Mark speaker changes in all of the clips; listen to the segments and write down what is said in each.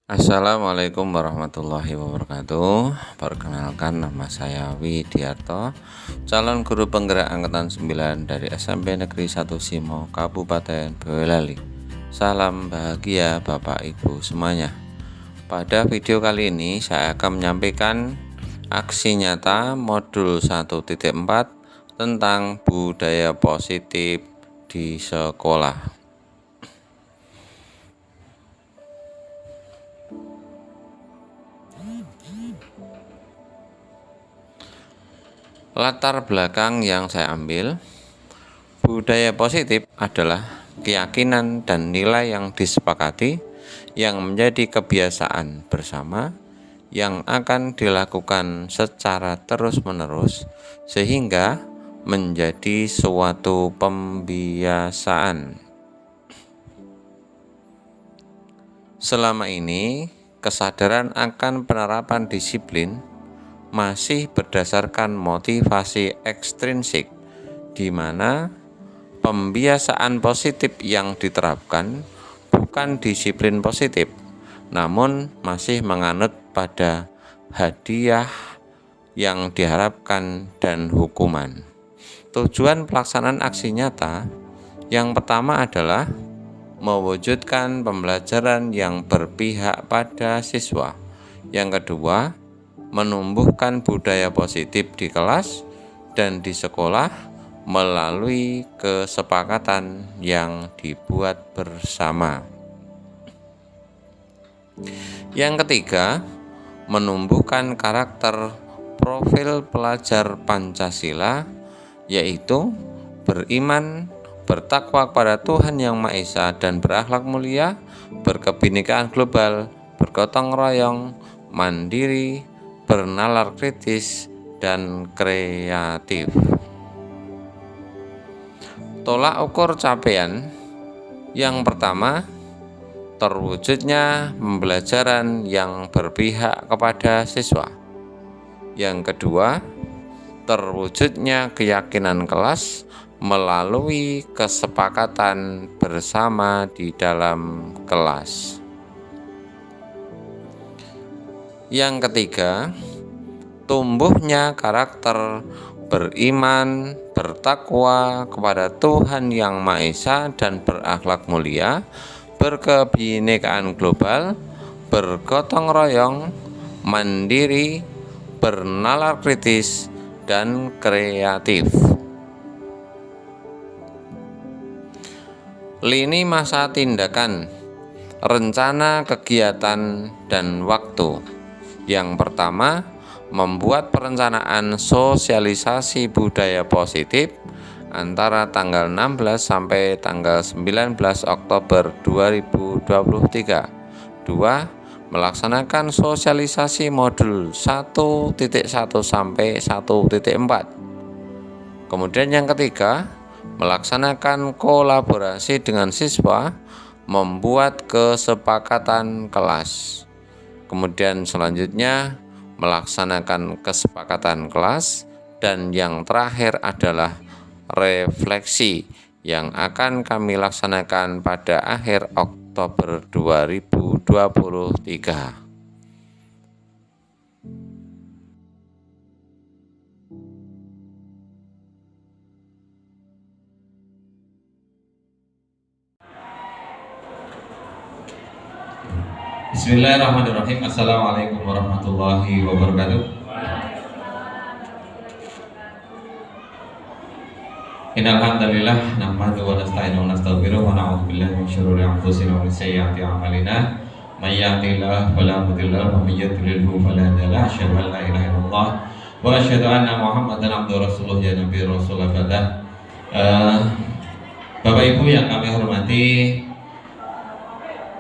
Speaker 1: Assalamualaikum warahmatullahi wabarakatuh. Perkenalkan, nama saya Widiarto, calon guru penggerak angkatan 9 dari SMP Negeri 1 Simo, Kabupaten Boyolali. Salam bahagia Bapak Ibu semuanya. Pada video kali ini saya akan menyampaikan aksi nyata modul 1.4 tentang budaya positif di sekolah. Latar belakang yang saya ambil, budaya positif adalah keyakinan dan nilai yang disepakati yang menjadi kebiasaan bersama yang akan dilakukan secara terus-menerus sehingga menjadi suatu pembiasaan. Selama ini, kesadaran akan penerapan disiplin masih berdasarkan motivasi ekstrinsik, di mana pembiasaan positif yang diterapkan bukan disiplin positif, namun masih menganut pada hadiah yang diharapkan dan hukuman. Tujuan pelaksanaan aksi nyata yang pertama adalah mewujudkan pembelajaran yang berpihak pada siswa. Yang kedua, menumbuhkan budaya positif di kelas dan di sekolah melalui kesepakatan yang dibuat bersama. Yang ketiga, menumbuhkan karakter profil pelajar Pancasila, yaitu beriman, bertakwa kepada Tuhan Yang Maha Esa dan berakhlak mulia, berkebinekaan global, bergotong royong, mandiri, bernalar kritis, dan kreatif. Tolak ukur capaian yang pertama, terwujudnya pembelajaran yang berpihak kepada siswa. Yang kedua, terwujudnya keyakinan kelas melalui kesepakatan bersama di dalam kelas. Yang ketiga, tumbuhnya karakter beriman, bertakwa kepada Tuhan Yang Maha Esa dan berakhlak mulia, berkebinekaan global, bergotong royong, mandiri, bernalar kritis, dan kreatif. Lini masa tindakan, rencana kegiatan, dan waktu. Yang pertama, membuat perencanaan sosialisasi budaya positif antara tanggal 16 sampai tanggal 19 Oktober 2023. 2. Melaksanakan sosialisasi modul 1.1 sampai 1.4. Kemudian yang ketiga, melaksanakan kolaborasi dengan siswa, membuat kesepakatan kelas. Kemudian selanjutnya melaksanakan kesepakatan kelas, dan yang terakhir adalah refleksi yang akan kami laksanakan pada akhir Oktober 2023.
Speaker 2: Bismillahirrahmanirrahim. Assalamualaikum warahmatullahi wabarakatuh. Innal hamdalillah nahmaduhu wa nasta'inuhu wa nastaghfiruh wa na'udzu billahi min syururi anfusina wa min sayyiati a'malina. May yahdihillahu fala mudilla lahu wa may yudlilhu fala hadiya lahu. Asyhadu an la ilaha illallah wa asyhadu anna Muhammadan abduhu rasuluh ya nabi rasul fadah. Bapak Ibu yang kami hormati,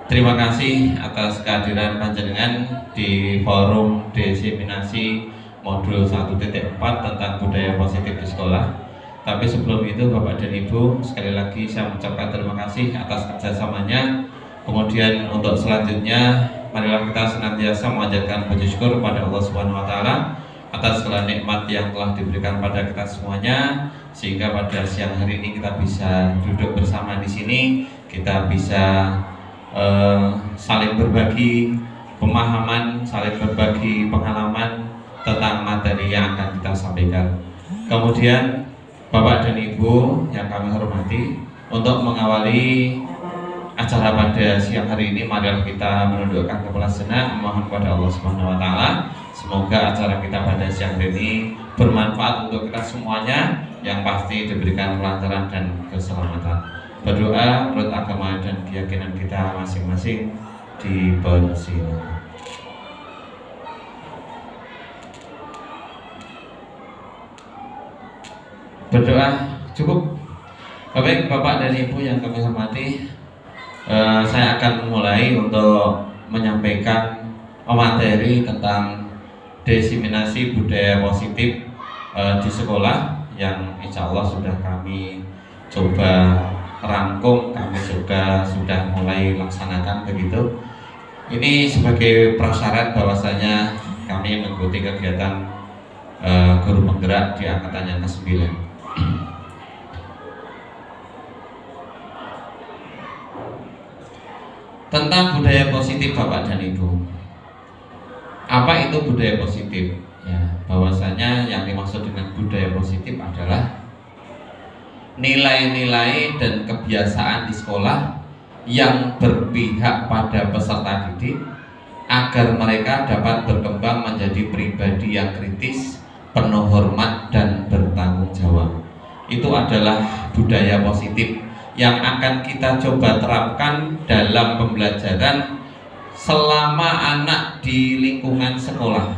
Speaker 2: terima kasih atas kehadiran panjenengan di forum diseminasi modul 1.4 tentang budaya positif di sekolah. Tapi sebelum itu Bapak dan Ibu, sekali lagi saya mengucapkan terima kasih atas kerjasamanya. Kemudian untuk selanjutnya, marilah kita senantiasa mengajarkan puji syukur kepada Allah Subhanahu Wa Taala atas segala nikmat yang telah diberikan pada kita semuanya, sehingga pada siang hari ini kita bisa duduk bersama di sini, kita bisa saling berbagi pemahaman, saling berbagi pengalaman tentang materi yang akan kita sampaikan. Kemudian Bapak dan Ibu yang kami hormati, untuk mengawali acara pada siang hari ini, mari kita menundukkan kepala sejenak, memohon kepada Allah Subhanahu wa taala. Semoga acara kita pada siang hari ini bermanfaat untuk kita semuanya, yang pasti diberikan kelancaran dan keselamatan. Berdoa menurut agama dan keyakinan kita masing-masing, dipersilakan. Berdoa cukup. Baik Bapak dan Ibu yang kami hormati, saya akan mulai untuk menyampaikan materi tentang diseminasi budaya positif di sekolah, yang insya Allah sudah kami coba rangkum, kami sudah mulai laksanakan begitu. Ini sebagai prasyarat bahwasanya kami mengikuti kegiatan guru penggerak di angkatan yang ke-9. Tentang budaya positif Bapak dan Ibu. Apa itu budaya positif? Ya, bahwasanya yang dimaksud dengan budaya positif adalah nilai-nilai dan kebiasaan di sekolah yang berpihak pada peserta didik agar mereka dapat berkembang menjadi pribadi yang kritis, penuh hormat dan bertanggung jawab. Itu adalah budaya positif yang akan kita coba terapkan dalam pembelajaran selama anak di lingkungan sekolah.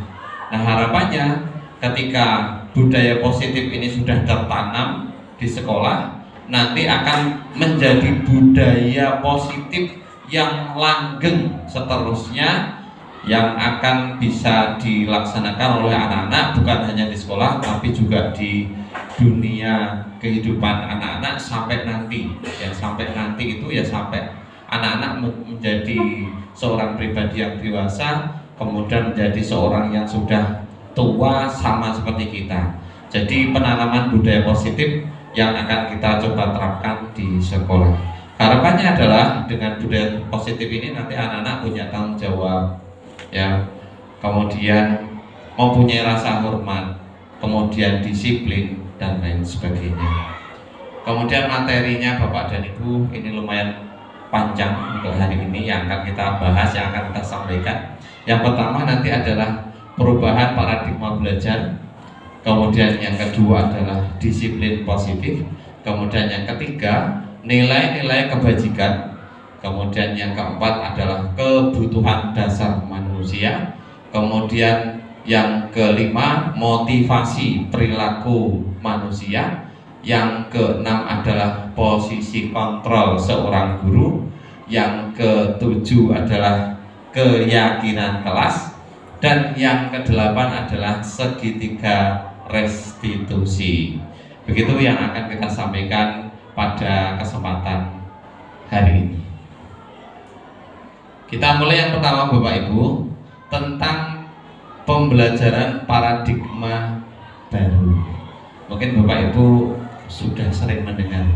Speaker 2: Nah, harapannya ketika budaya positif ini sudah tertanam di sekolah, nanti akan menjadi budaya positif yang langgeng seterusnya, yang akan bisa dilaksanakan oleh anak-anak bukan hanya di sekolah tapi juga di dunia kehidupan anak-anak sampai nanti. Ya, sampai nanti itu ya sampai anak-anak menjadi seorang pribadi yang dewasa, kemudian menjadi seorang yang sudah tua sama seperti kita. Jadi penanaman budaya positif yang akan kita coba terapkan di sekolah. Harapannya adalah dengan budaya positif ini nanti anak-anak punya tanggung jawab, ya, kemudian mempunyai rasa hormat, kemudian disiplin dan lain sebagainya. Kemudian materinya Bapak dan Ibu ini lumayan panjang untuk hari ini yang akan kita bahas, yang akan kita sampaikan. Yang pertama nanti adalah perubahan paradigma belajar. Kemudian yang kedua adalah disiplin positif. Kemudian yang ketiga nilai-nilai kebajikan. Kemudian yang keempat adalah kebutuhan dasar manusia. Kemudian yang kelima motivasi perilaku manusia. Yang keenam adalah posisi kontrol seorang guru. Yang ketujuh adalah keyakinan kelas. Dan yang kedelapan adalah segitiga restitusi. Begitu yang akan kita sampaikan pada kesempatan hari ini. Kita mulai yang pertama Bapak Ibu, tentang pembelajaran paradigma baru. Mungkin Bapak Ibu sudah sering mendengar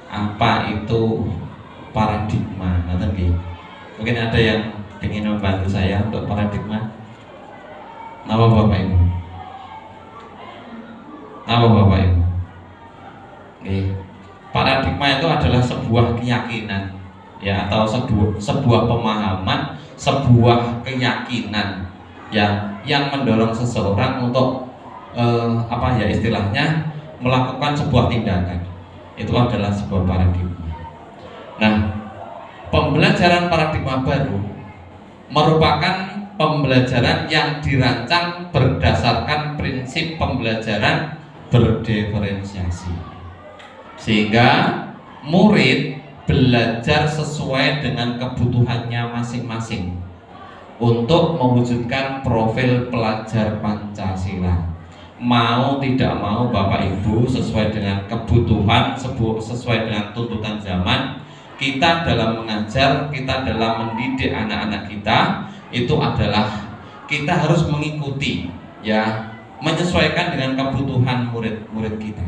Speaker 2: apa itu paradigma, mungkin ada yang ingin membantu saya untuk paradigma. Apa Bapak Ibu? Apa Bapak Ibu? Paradigma itu adalah sebuah keyakinan, ya, atau sebuah pemahaman, sebuah keyakinan yang mendorong seseorang untuk istilahnya melakukan sebuah tindakan. Itu adalah sebuah paradigma. Nah, pembelajaran paradigma baru merupakan pembelajaran yang dirancang berdasarkan prinsip pembelajaran berdiferensiasi, sehingga murid belajar sesuai dengan kebutuhannya masing-masing untuk mewujudkan profil pelajar Pancasila. Mau tidak mau Bapak Ibu, sesuai dengan kebutuhan, sesuai dengan tuntutan zaman, kita dalam mengajar, kita dalam mendidik anak-anak kita, itu adalah kita harus mengikuti, ya, menyesuaikan dengan kebutuhan murid-murid kita.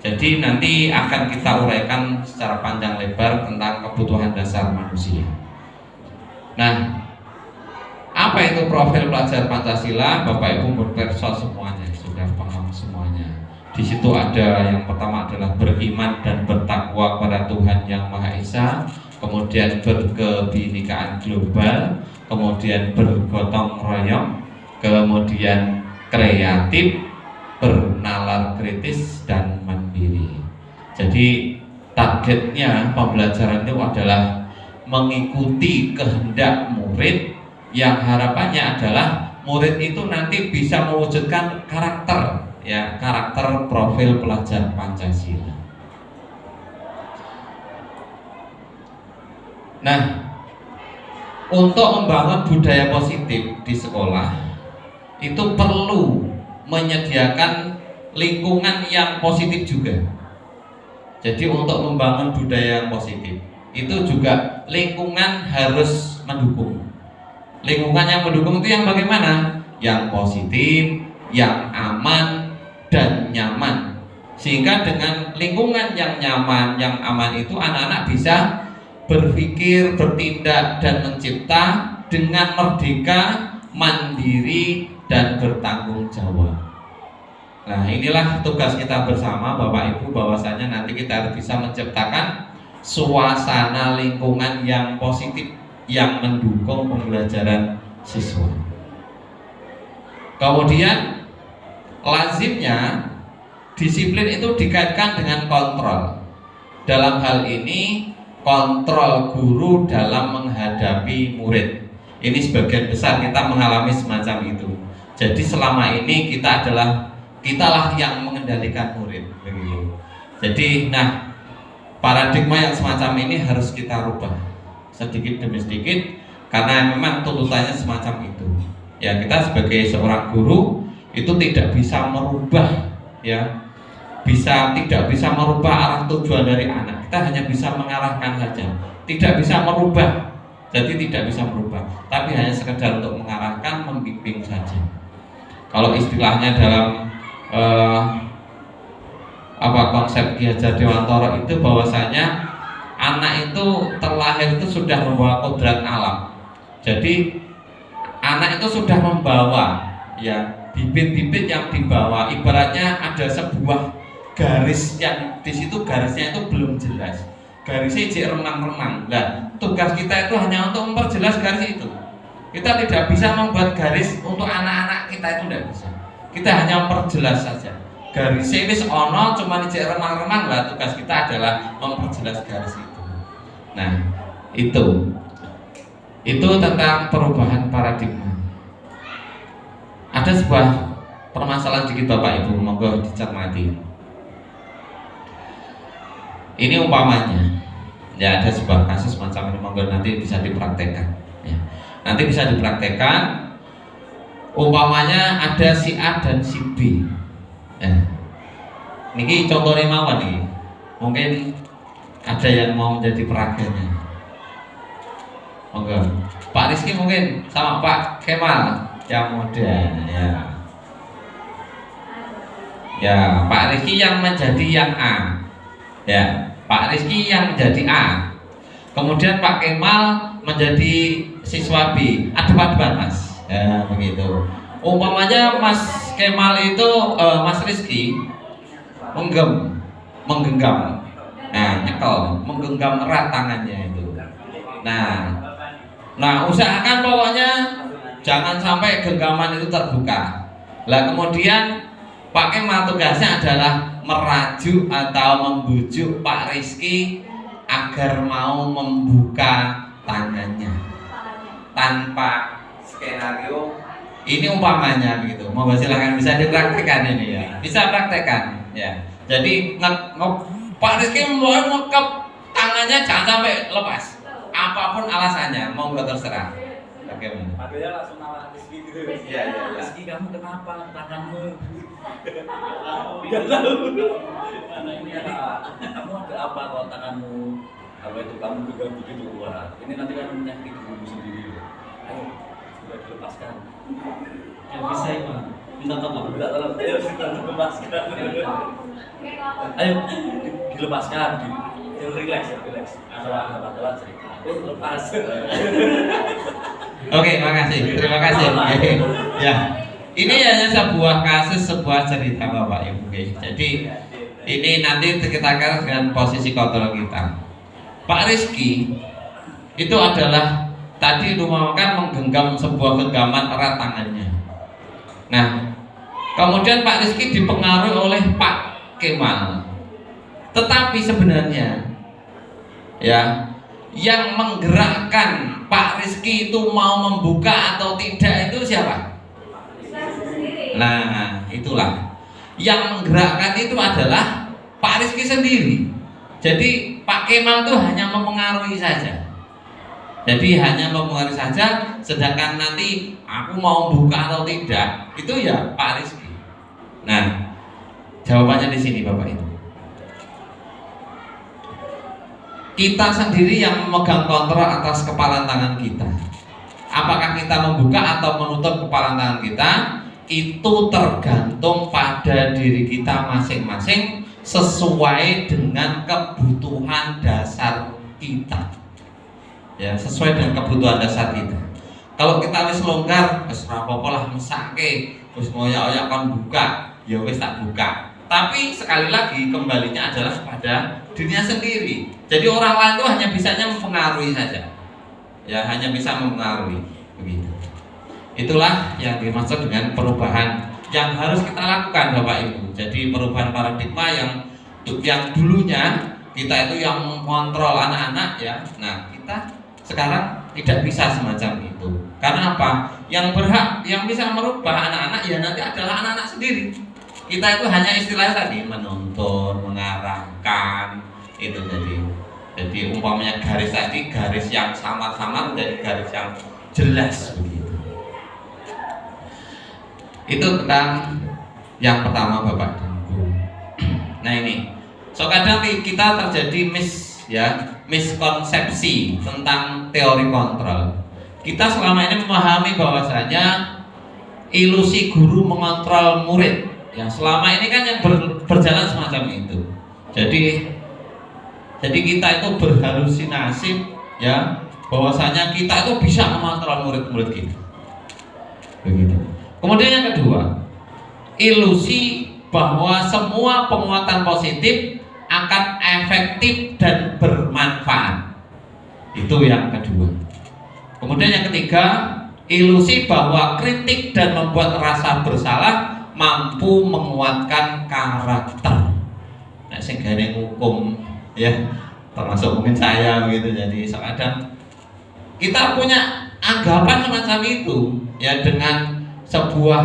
Speaker 2: Jadi nanti akan kita uraikan secara panjang lebar tentang kebutuhan dasar manusia. Nah, itu profil pelajar Pancasila, Bapak Ibu berperso semuanya, sudah paham semuanya. Di situ ada yang pertama adalah beriman dan bertakwa kepada Tuhan Yang Maha Esa, kemudian berkebinekaan global, kemudian bergotong royong, kemudian kreatif, bernalar kritis, dan mandiri. Jadi targetnya pembelajaran itu adalah mengikuti kehendak murid, yang harapannya adalah murid itu nanti bisa mewujudkan karakter, ya, karakter profil pelajar Pancasila. Nah, untuk membangun budaya positif di sekolah itu perlu menyediakan lingkungan yang positif juga. Jadi untuk membangun budaya yang positif itu juga lingkungan harus mendukung. Lingkungan yang mendukung itu yang bagaimana? Yang positif, yang aman dan nyaman. Sehingga dengan lingkungan yang nyaman, yang aman itu anak-anak bisa berpikir, bertindak dan mencipta dengan merdeka, mandiri dan bertanggung jawab. Nah, inilah tugas kita bersama Bapak Ibu, bahwasanya nanti kita harus bisa menciptakan suasana lingkungan yang positif yang mendukung pembelajaran siswa. Kemudian lazimnya disiplin itu dikaitkan dengan kontrol. Dalam hal ini kontrol guru dalam menghadapi murid. Ini sebagian besar kita mengalami semacam itu. Jadi selama ini kitalah yang mengendalikan murid, begitu. Jadi, paradigma yang semacam ini harus kita rubah sedikit demi sedikit, karena memang tuntutannya semacam itu. Ya, kita sebagai seorang guru itu tidak bisa merubah, ya, tidak bisa merubah arah tujuan dari anak. Kita hanya bisa mengarahkan saja, tidak bisa merubah. Jadi tidak bisa merubah, tapi hanya sekedar untuk mengarahkan, membimbing saja. Kalau istilahnya dalam konsep Ki Hajar Dewantara itu, bahwasanya anak itu terlahir itu sudah membawa kodrat alam. Jadi anak itu sudah membawa, ya, bibit-bibit yang dibawa. Ibaratnya ada sebuah garis yang di situ garisnya itu belum jelas. Garisnya jadi remang-remang. Nah, tugas kita itu hanya untuk memperjelas garis itu. Kita tidak bisa membuat garis untuk anak-anak kita, itu tidak bisa. Kita hanya memperjelas saja. Garisnya ini seono, cuma jadi remang-remang. Lah, tugas kita adalah memperjelas garis itu. Nah, itu tentang perubahan paradigma. Ada sebuah permasalahan sedikit Bapak Ibu, monggo dicermati. Ini umpamanya, ya, ada sebuah kasus macam ini, monggo nanti bisa dipraktekkan, ya. Nanti bisa dipraktekkan. Umpamanya ada si A dan si B, ya. Niki contohnya mawon nih. Mungkin ada yang mau menjadi peraganya. Monggo. Pak Rizky mungkin sama Pak Kemal yang muda, ya. Ya, Pak Rizky yang menjadi yang A. Ya, Pak Rizky yang menjadi A. Kemudian Pak Kemal menjadi siswa B. Adep-adepan, Mas. Ya, begitu. Umpamanya Mas Kemal itu Mas Rizky menggenggam. Nah, nyekel, menggenggam erat tangannya itu. Nah, usahakan pokoknya jangan sampai genggaman itu terbuka. Lah kemudian Pak Kemal tugasnya adalah merajuk atau membujuk Pak Rizky agar mau membuka tangannya tanpa skenario. Ini umpamanya begitu. Mau silahkan, bisa dipraktekkan ini, ya. Bisa praktekkan, ya. Jadi Pak Rizky mau ngekep tangannya jangan sampai lepas. Apapun alasannya, mau nggak terserah. Bagaimana?
Speaker 3: Padahal langsung nama Rizky gitu.
Speaker 2: Iya.
Speaker 3: Rizky, kamu kenapa tanganmu? Tidak tahu. Karena ini kamu ada apa kalau tanganmu? Apa itu kamu juga begitu kuat? Ini nanti kan menyakiti dirimu sendiri. Ayo, sudah dilepaskan.
Speaker 4: Ya bisa ya, Pak. Minta tolong.
Speaker 3: Ayo, sudah dilepaskan. Ayo, dilepaskan. Relax. Ada cerita. Lepas.
Speaker 2: Oke, makasih. Terima kasih. Oke. Ya. Ini hanya sebuah kasus, sebuah cerita Bapak Ibu. Oke. Jadi ini nanti kita akan dengan posisi kontrol kita. Pak Rizky itu adalah tadi rumahan menggenggam sebuah genggaman erat tangannya. Nah, kemudian Pak Rizky dipengaruhi oleh Pak Kemal. Tetapi sebenarnya ya, yang menggerakkan Pak Rizky itu mau membuka atau tidak itu siapa? Nah, itulah yang menggerakkan itu adalah Pak Rizky sendiri. Jadi Pak Kemal itu hanya mempengaruhi saja. Jadi hanya mempengaruhi saja, sedangkan nanti aku mau buka atau tidak itu ya Pak Rizky. Nah, jawabannya di sini Bapak Ibu. Kita sendiri yang memegang kontrol atas kepalan tangan kita. Apakah kita membuka atau menutup kepalan tangan kita, itu tergantung pada diri kita masing-masing sesuai dengan kebutuhan dasar kita. Ya, sesuai dengan kebutuhan dasar kita. Kalau kita wis longgar, wis ora apa-apa lah mesake, wis ngoyak-oyak kon buka, ya wis tak buka. Tapi sekali lagi kembalinya adalah pada dirinya sendiri. Jadi orang lain itu hanya bisanya mempengaruhi saja. Ya, hanya bisa mempengaruhi begitu. Itulah yang dimaksud dengan perubahan yang harus kita lakukan Bapak Ibu. Jadi perubahan paradigma yang dulunya kita itu yang mengontrol anak-anak ya. Nah, kita sekarang tidak bisa semacam itu. Karena apa? Yang berhak, yang bisa merubah anak-anak ya nanti adalah anak-anak sendiri. Kita itu hanya istilah tadi menuntun, mengarahkan itu jadi umpamanya garis tadi, garis yang samar-samar menjadi garis yang jelas begitu. Itu tentang yang pertama Bapak dan Ibu. Nah ini, so kadang kita terjadi miskonsepsi tentang teori kontrol. Kita selama ini memahami bahwasanya ilusi guru mengontrol murid. Ya selama ini kan yang berjalan semacam itu. Jadi kita itu berhalusinasi ya bahwasanya kita itu bisa mengontrol murid-murid kita. Begitu. Kemudian yang kedua, ilusi bahwa semua penguatan positif akan efektif dan bermanfaat. Itu yang kedua. Kemudian yang ketiga, ilusi bahwa kritik dan membuat rasa bersalah mampu menguatkan karakter. Nah, sehingga hukum ya, termasuk mungkin saya begitu. Jadi kadang kita punya anggapan semacam itu ya, dengan sebuah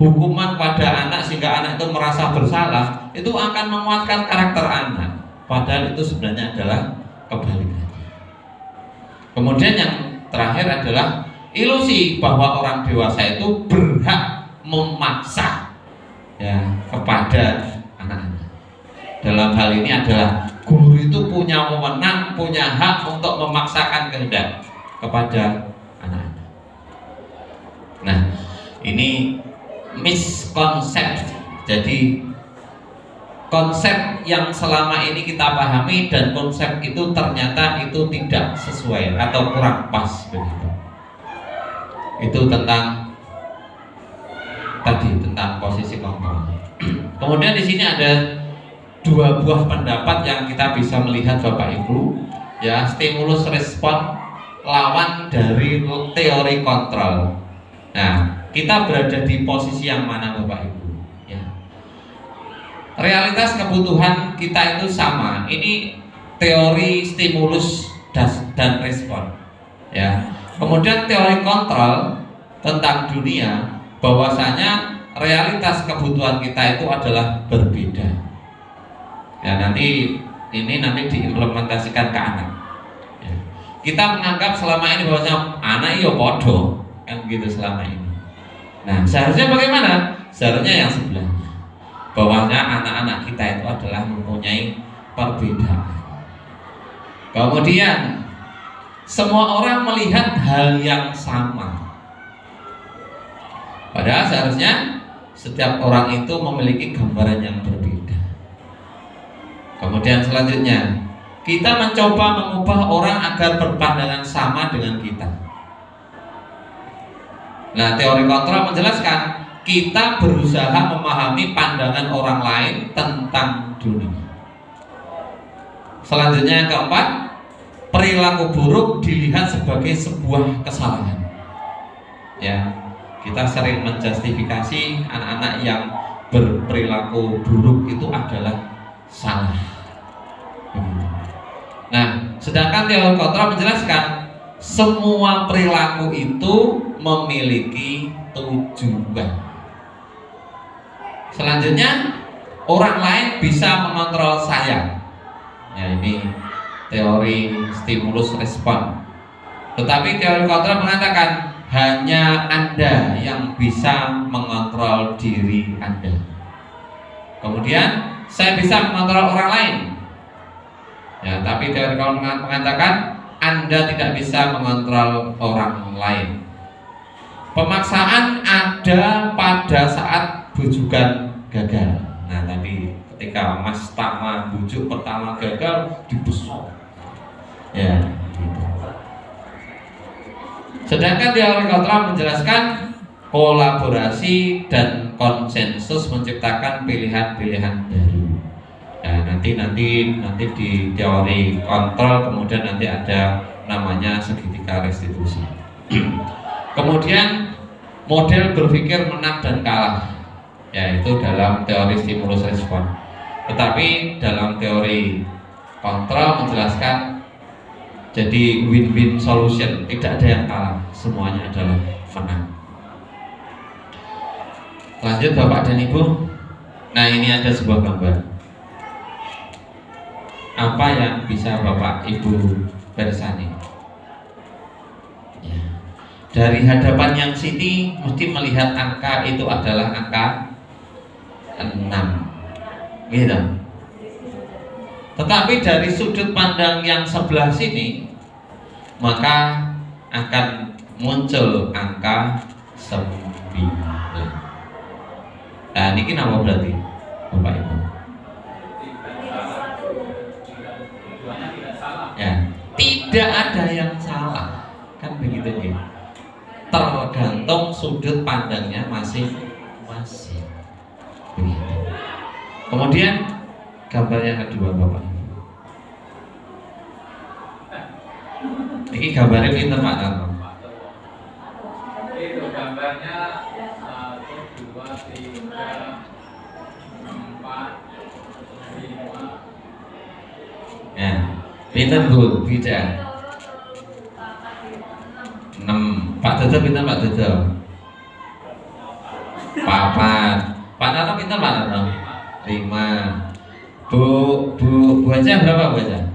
Speaker 2: hukuman pada anak sehingga anak itu merasa bersalah, itu akan menguatkan karakter anak. Padahal itu sebenarnya adalah kebalikannya. Kemudian yang terakhir adalah ilusi bahwa orang dewasa itu berhak memaksa ya kepada anak-anak. Dalam hal ini adalah guru itu punya wewenang, punya hak untuk memaksakan kehendak kepada anak-anak. Nah, ini miskonsepsi. Jadi konsep yang selama ini kita pahami dan konsep itu ternyata itu tidak sesuai atau kurang pas begitu. Itu tentang posisi kontrol. Kemudian di sini ada dua buah pendapat yang kita bisa melihat Bapak Ibu ya, stimulus respon lawan dari teori kontrol. Nah, kita berada di posisi yang mana Bapak Ibu ya. Realitas kebutuhan kita itu sama. Ini teori stimulus dan respon ya. Kemudian teori kontrol tentang dunia, bahwasanya realitas kebutuhan kita itu adalah berbeda ya. Nanti diimplementasikan ke anak ya. Kita menganggap selama ini bahwasanya anak iyo podo kan begitu selama ini. Nah, seharusnya bagaimana? Seharusnya yang sebelahnya, bahwasanya anak-anak kita itu adalah mempunyai perbedaan. Kemudian semua orang melihat hal yang sama, padahal seharusnya setiap orang itu memiliki gambaran yang berbeda. Kemudian selanjutnya, kita mencoba mengubah orang agar berpandangan sama dengan kita. Nah, teori kontrol menjelaskan kita berusaha memahami pandangan orang lain tentang dunia. Selanjutnya yang keempat, perilaku buruk dilihat sebagai sebuah kesalahan. Ya, kita sering menjustifikasi anak-anak yang berperilaku buruk itu adalah salah. Nah, sedangkan teori kontrol menjelaskan semua perilaku itu memiliki tujuan. Selanjutnya, orang lain bisa mengontrol saya. Ya, ini teori stimulus respon. Tetapi teori kontrol mengatakan hanya Anda yang bisa mengontrol diri Anda. Kemudian saya bisa mengontrol orang lain. Ya, tapi teori kontrol mengatakan Anda tidak bisa mengontrol orang lain. Pemaksaan ada pada saat bujukan gagal. Nah, tadi ketika Mas Tama bujuk pertama gagal dibesok. Ya, gitu. Sedangkan teori kontrol menjelaskan kolaborasi dan konsensus menciptakan pilihan-pilihan baru. Nah, nanti di teori kontrol kemudian nanti ada namanya segitiga restitusi. Kemudian model berpikir menang dan kalah, yaitu dalam teori stimulus respon. Tetapi dalam teori kontrol menjelaskan jadi win-win solution, tidak ada yang kalah, semuanya adalah menang. Lanjut Bapak dan Ibu. Nah, ini ada sebuah gambar. Apa yang bisa Bapak Ibu bersani? Ya. Dari hadapan yang sini mesti melihat angka itu adalah angka 6, gitu. Tetapi dari sudut pandang yang sebelah sini maka akan muncul angka 9. Nah, ini apa berarti Bapak Ibu? Ya, tidak ada yang salah, kan begitu ya. Tergantung sudut pandangnya masing-masing. Begitu. Kemudian gambar yang kedua Bapak. Ini gambarnya pinter Pak Narno.
Speaker 5: Itu gambarnya 1, 2, 3, 4, 5.
Speaker 2: Ya, pinter Bu, bisa. 6. Pak Dodo pinter Pak Dodo. 4. Pak Narno pinter Pak Narno. 5. Bu aja berapa Bu aja?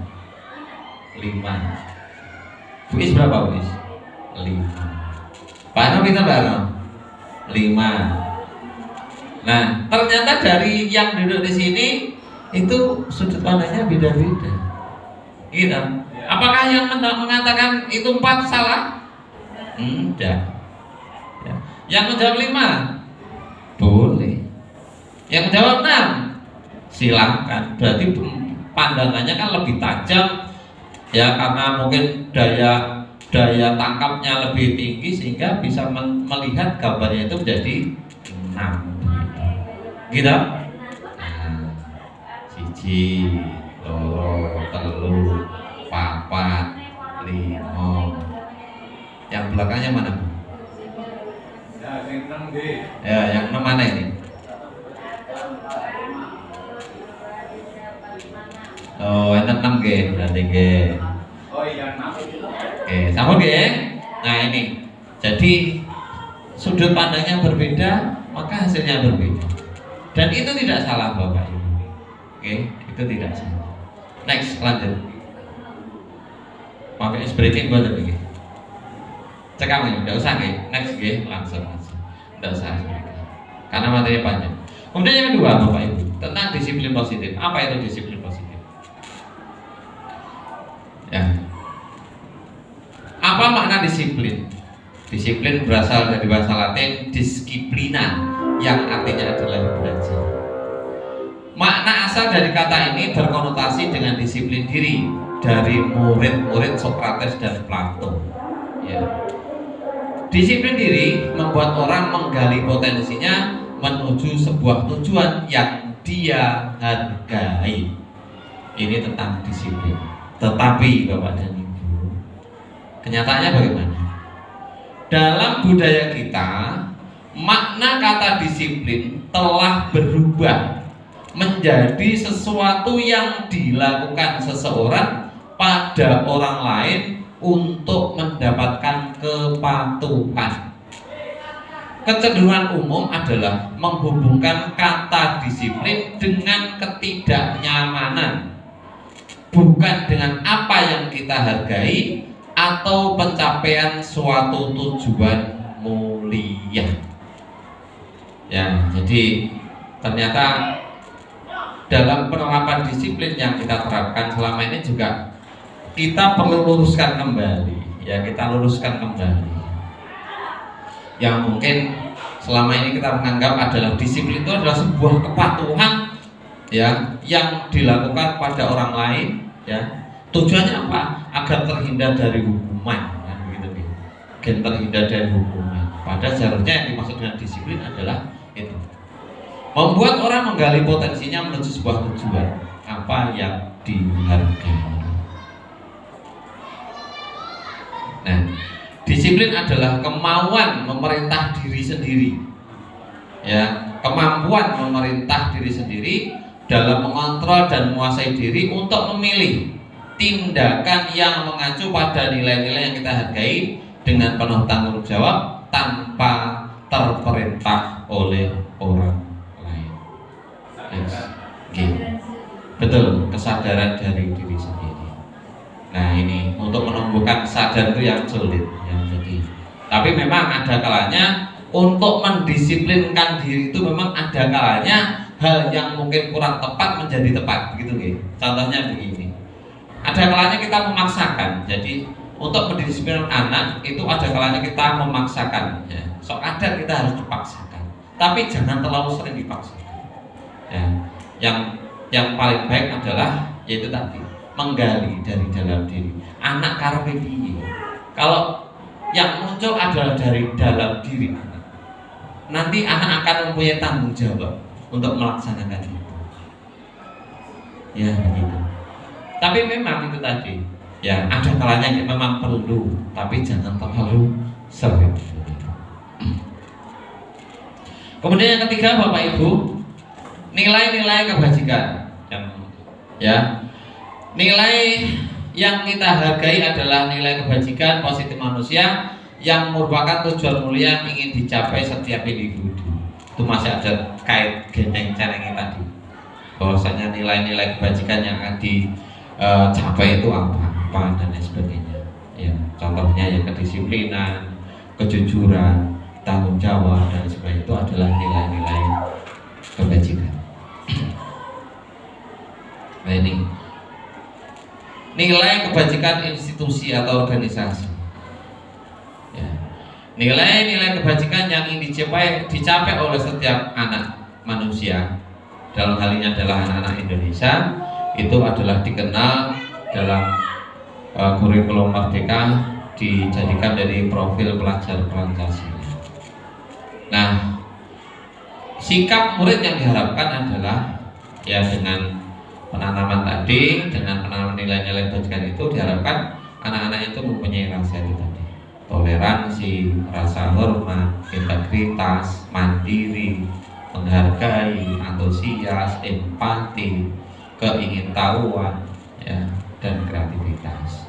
Speaker 2: 5. Bu Is berapa Bu Is? 5. Pak Arno pinter Pak Arno? 5. Nah, ternyata dari yang duduk di sini itu sudut pandangnya beda-beda. Gitu. Apakah yang mengatakan itu 4 salah? Tidak. Ya. Yang menjawab 5 boleh. Yang menjawab 6 silakan. Berarti pandangannya kan lebih tajam. Ya, karena mungkin daya tangkapnya lebih tinggi sehingga bisa melihat gambarnya itu menjadi 6. Gitu? Nah, 1, 2, 3, 4, 5. Yang belakangnya mana?
Speaker 5: Ya, yang 6 D.
Speaker 2: Ya, yang 6 mana ini? Oh, ini 6 G, berarti G.
Speaker 5: Oh iya, 6.
Speaker 2: Oke, sama G. Nah, ini. Jadi sudut pandangnya berbeda, maka hasilnya berbeda. Dan itu tidak salah Bapak Ibu. Oke, itu tidak salah. Next, lanjut. Pakai spreading boleh begini. Cekam ya, tidak usah G. Next G, langsung. Tidak usah. Karena materinya panjang. Kemudian yang kedua Bapak Ibu, tentang disiplin positif. Apa itu disiplin positif? Ya. Apa makna disiplin? Disiplin berasal dari bahasa Latin disciplina, yang artinya adalah belajar. Makna asal dari kata ini berkonotasi dengan disiplin diri dari murid-murid Sokrates dan Plato. Ya. Disiplin diri membuat orang menggali potensinya menuju sebuah tujuan yang dia hargai. Ini tentang disiplin. Tetapi Bapak dan Ibu, kenyataannya bagaimana? Dalam budaya kita, makna kata disiplin telah berubah menjadi sesuatu yang dilakukan seseorang pada orang lain untuk mendapatkan kepatuhan. Kecenderungan umum adalah menghubungkan kata disiplin dengan ketidaknyamanan, bukan dengan apa yang kita hargai atau pencapaian suatu tujuan mulia. Ya, jadi ternyata dalam penerapan disiplin yang kita terapkan selama ini juga kita perlu luruskan kembali. Ya, kita luruskan kembali. Yang mungkin selama ini kita menganggap adalah disiplin itu adalah sebuah kepatuhan, ya, yang dilakukan pada orang lain, ya. Tujuannya apa? Agar terhindar dari hukuman, kan begitu, agar terhindar dari hukuman. Padahal seharusnya yang dimaksud dengan disiplin adalah itu, membuat orang menggali potensinya menuju sebuah tujuan apa yang dihargai. Nah, disiplin adalah kemauan memerintah diri sendiri, ya, kemampuan memerintah diri sendiri dalam mengontrol dan menguasai diri untuk memilih tindakan yang mengacu pada nilai-nilai yang kita hargai dengan penuh tanggung jawab tanpa terperintah oleh orang lain. Yes. Okay. Betul, kesadaran dari diri sendiri. Nah, ini untuk menumbuhkan sadar itu yang sulit, ya. Tapi memang ada kalanya untuk mendisiplinkan diri itu memang ada kalanya hal yang mungkin kurang tepat menjadi tepat, begitu nih. Contohnya begini, ada kalanya kita memaksakan. Jadi untuk mendisiplinkan anak itu ada kalanya kita memaksakan, ya. So ada kita harus dipaksakan, tapi jangan terlalu sering dipaksakan, ya. Yang paling baik adalah yaitu tadi menggali dari dalam diri. Anak karepe piye? Kalau yang muncul adalah dari dalam diri anak, nanti anak akan mempunyai tanggung jawab untuk melaksanakan itu. Ya begitu. Tapi memang itu tadi, ya ada kalanya memang perlu, tapi jangan terlalu sering. Kemudian yang ketiga, Bapak Ibu, nilai-nilai kebajikan. Ya, nilai yang kita hargai adalah nilai kebajikan positif manusia yang merupakan tujuan mulia yang ingin dicapai setiap individu. Itu masih ada kait gendeng caranya tadi, bahwasanya nilai-nilai kebajikan yang akan dicapai itu apa dan lain sebagainya. Ya, contohnya ya kedisiplinan, kejujuran, tanggung jawab dan sebagainya, itu adalah nilai-nilai kebajikan. Nah, ini nilai kebajikan institusi atau organisasi, ya. Nilai-nilai kebajikan yang ingin dicapai oleh setiap anak manusia, dalam hal ini adalah anak-anak Indonesia, itu adalah dikenal dalam kurikulum Merdeka, dijadikan dari profil pelajar Pancasila. Nah, sikap murid yang diharapkan adalah ya dengan penanaman tadi, dengan penanaman nilai-nilai kebajikan itu diharapkan anak-anak itu mempunyai rasa itu tadi, toleransi, rasa hormat, integritas, mandiri, menghargai, antusias, empati, keingintahuan, ya, dan kreativitas.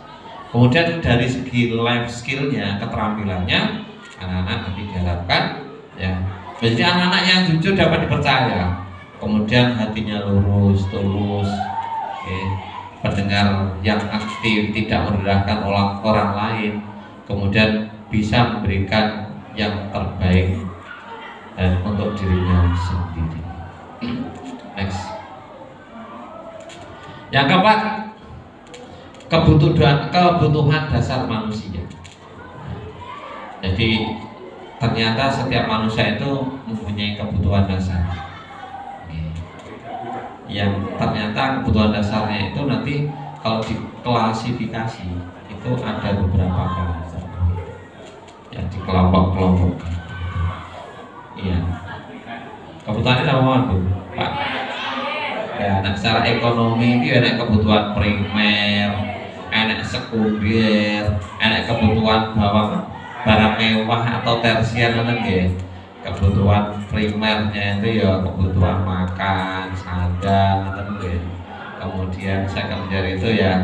Speaker 2: Kemudian dari segi life skillnya, keterampilannya, anak-anak nanti diharapkan, ya, jadi anak-anak yang jujur dapat dipercaya. Kemudian hatinya lurus, tulus, pendengar yang aktif, tidak merendahkan orang lain, kemudian bisa memberikan yang terbaik dan untuk dirinya sendiri. Next. Yang keempat, kebutuhan dasar manusia. Jadi ternyata setiap manusia itu mempunyai kebutuhan dasar, yang ternyata kebutuhan dasarnya itu nanti kalau diklasifikasi itu ada beberapa kelas. ya dikelompok-kelompokkan. Iya. Kebutuhannya apa Bu? Pak? Ya, nah, secara ekonomi itu ada kebutuhan primer, ada sekunder, ada kebutuhan barang mewah atau tersier kan ya. Kebutuhan primernya itu ya kebutuhan makan, sandang kan ya. Kemudian sekunder itu ya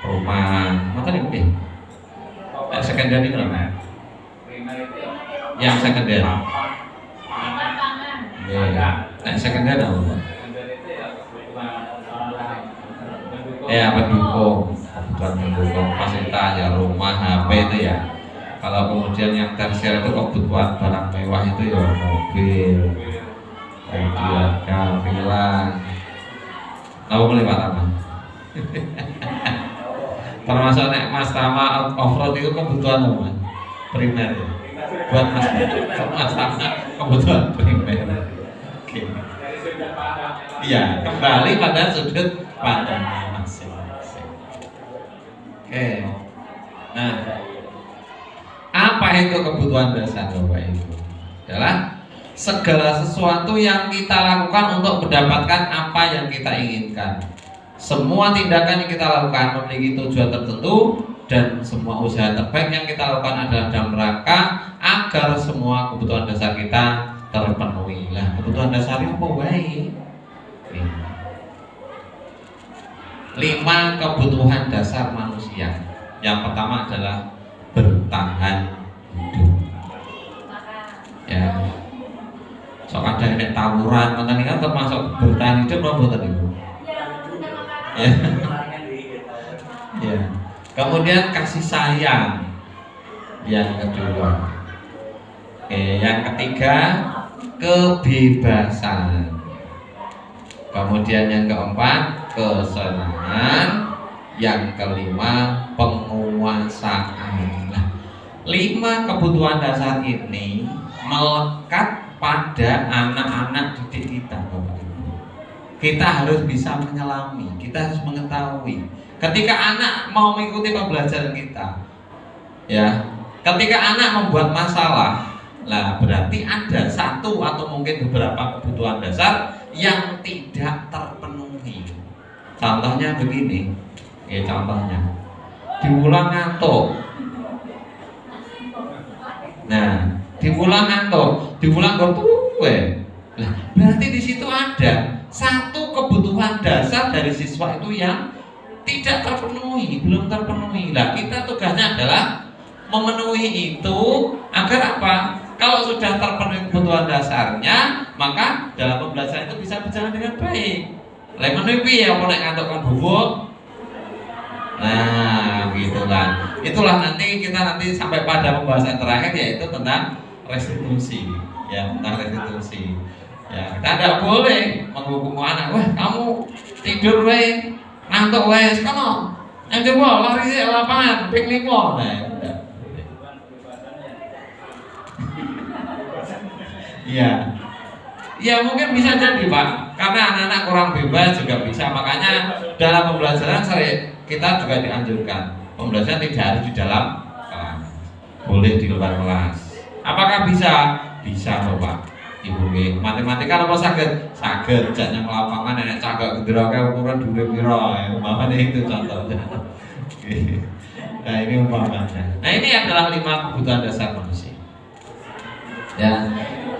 Speaker 2: rumah, makan ini. Sekunder itu apa? Yang sekunder. Nah, sekunder apa? Ya pendukung, kebutuhan pendukung, fasilitas ya rumah, HP itu ya. Kalau kemudian yang tersier itu kebutuhan barang mewah itu ya mobil, kemudian villa. Tahu boleh Pak Tama? Termasuk nek Mas Tama off-road itu kebutuhan apa? Primer ya. Buat Mas Tama kebutuhan primer. Oke. Iya, kembali pada sudut pandang masing-masing. Oke. Nah, apa itu kebutuhan dasar Bapak Ibu? Adalah segala sesuatu yang kita lakukan untuk mendapatkan apa yang kita inginkan. Semua tindakan yang kita lakukan memiliki tujuan tertentu dan semua usaha terbaik yang kita lakukan adalah dalam rangka agar semua kebutuhan dasar kita terpenuhi. Lah, kebutuhan dasarnya apa baik? 5 kebutuhan dasar manusia. Yang pertama adalah bertahan hidup. Ya. Sok ada yang tawuran, makanya kan termasuk bertahan hidup apa tadi Bu? Ya. Ya. Kemudian kasih sayang. Yang kedua. Yang ketiga kebebasan. Kemudian yang keempat kesenangan. Yang kelima penguasaan. Nah, 5 kebutuhan dasar ini melekat pada anak-anak didik kita. Kita harus bisa menyelami, kita harus mengetahui. Ketika anak mau mengikuti pembelajaran kita, ya, ketika anak membuat masalah, lah berarti ada satu atau mungkin beberapa kebutuhan dasar yang tidak terpenuhi. Contohnya begini, ya contohnya, diulang ngantuk. Nah, diulang ngantuk, diulang bertuwe. Nah, berarti di situ ada satu kebutuhan dasar dari siswa itu yang tidak terpenuhi, belum terpenuhi. Nah, kita tugasnya adalah memenuhi itu agar apa? Kalau sudah terpenuhi kebutuhan dasarnya, maka dalam pembelajaran itu bisa berjalan dengan baik. Lain menuhi ya, mau ngantukkan bubuk. Nah, gitulah. Itulah nanti kita sampai pada pembahasan terakhir yaitu tentang restitusi, ya, tentang restitusi. Ya, kita tidak boleh menghukum anak. Wah, kamu tidur weh, ngantuk weh, kamu yang coba lari di lapangan, piknik mo. Nah, tidak. Iya. Ya mungkin bisa jadi Pak, karena anak-anak kurang bebas juga bisa. Makanya dalam pembelajaran kita juga dianjurkan pembelajaran tidak harus di dalam kelas, boleh di luar kelas. Apakah bisa? Bisa Bapak Ibu. Matematika apa saged? Saged. Jaknya lapangan enek cagak gendera kae ukuran dhuwur pira. Umpamanya itu contohnya. Nah ini umpamanya. Nah ini adalah 5 kebutuhan dasar manusia. Ya.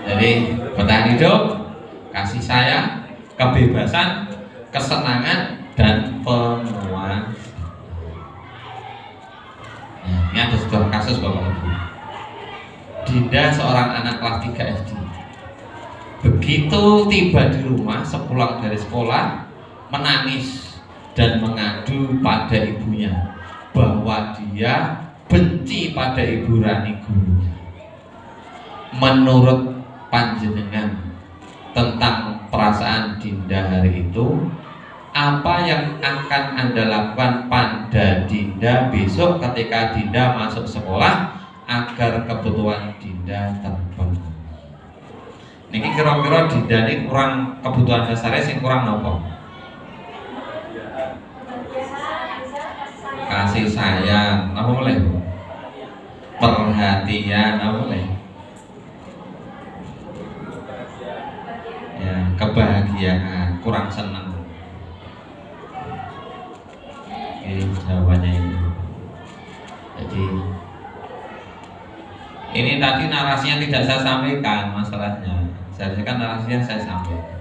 Speaker 2: Jadi bertahan hidup, kasih sayang, kebebasan, kesenangan, dan penguasaan. Ya, ini ada sebuah kasus Bapak Ibu. Dinda seorang anak kelas 3 SD. Begitu tiba di rumah sepulang dari sekolah, menangis dan mengadu pada ibunya bahwa dia benci pada Ibu Rani gurunya. Menurut panjenengan tentang perasaan Dinda hari itu, apa yang akan Anda lakukan pada Dinda besok ketika Dinda masuk sekolah agar kebutuhan Dinda terpenuhi? Niki kira-kira Dinda ini kurang kebutuhan dasarnya sing kurang nopo? Kasih sayang, apa boleh? perhatian, apa boleh? Ya, kebahagiaan, kurang senang. Ini jawabannya ini. Jadi ini tadi narasinya tidak saya sampaikan masalahnya. Seharusnya kan narasinya saya sampaikan.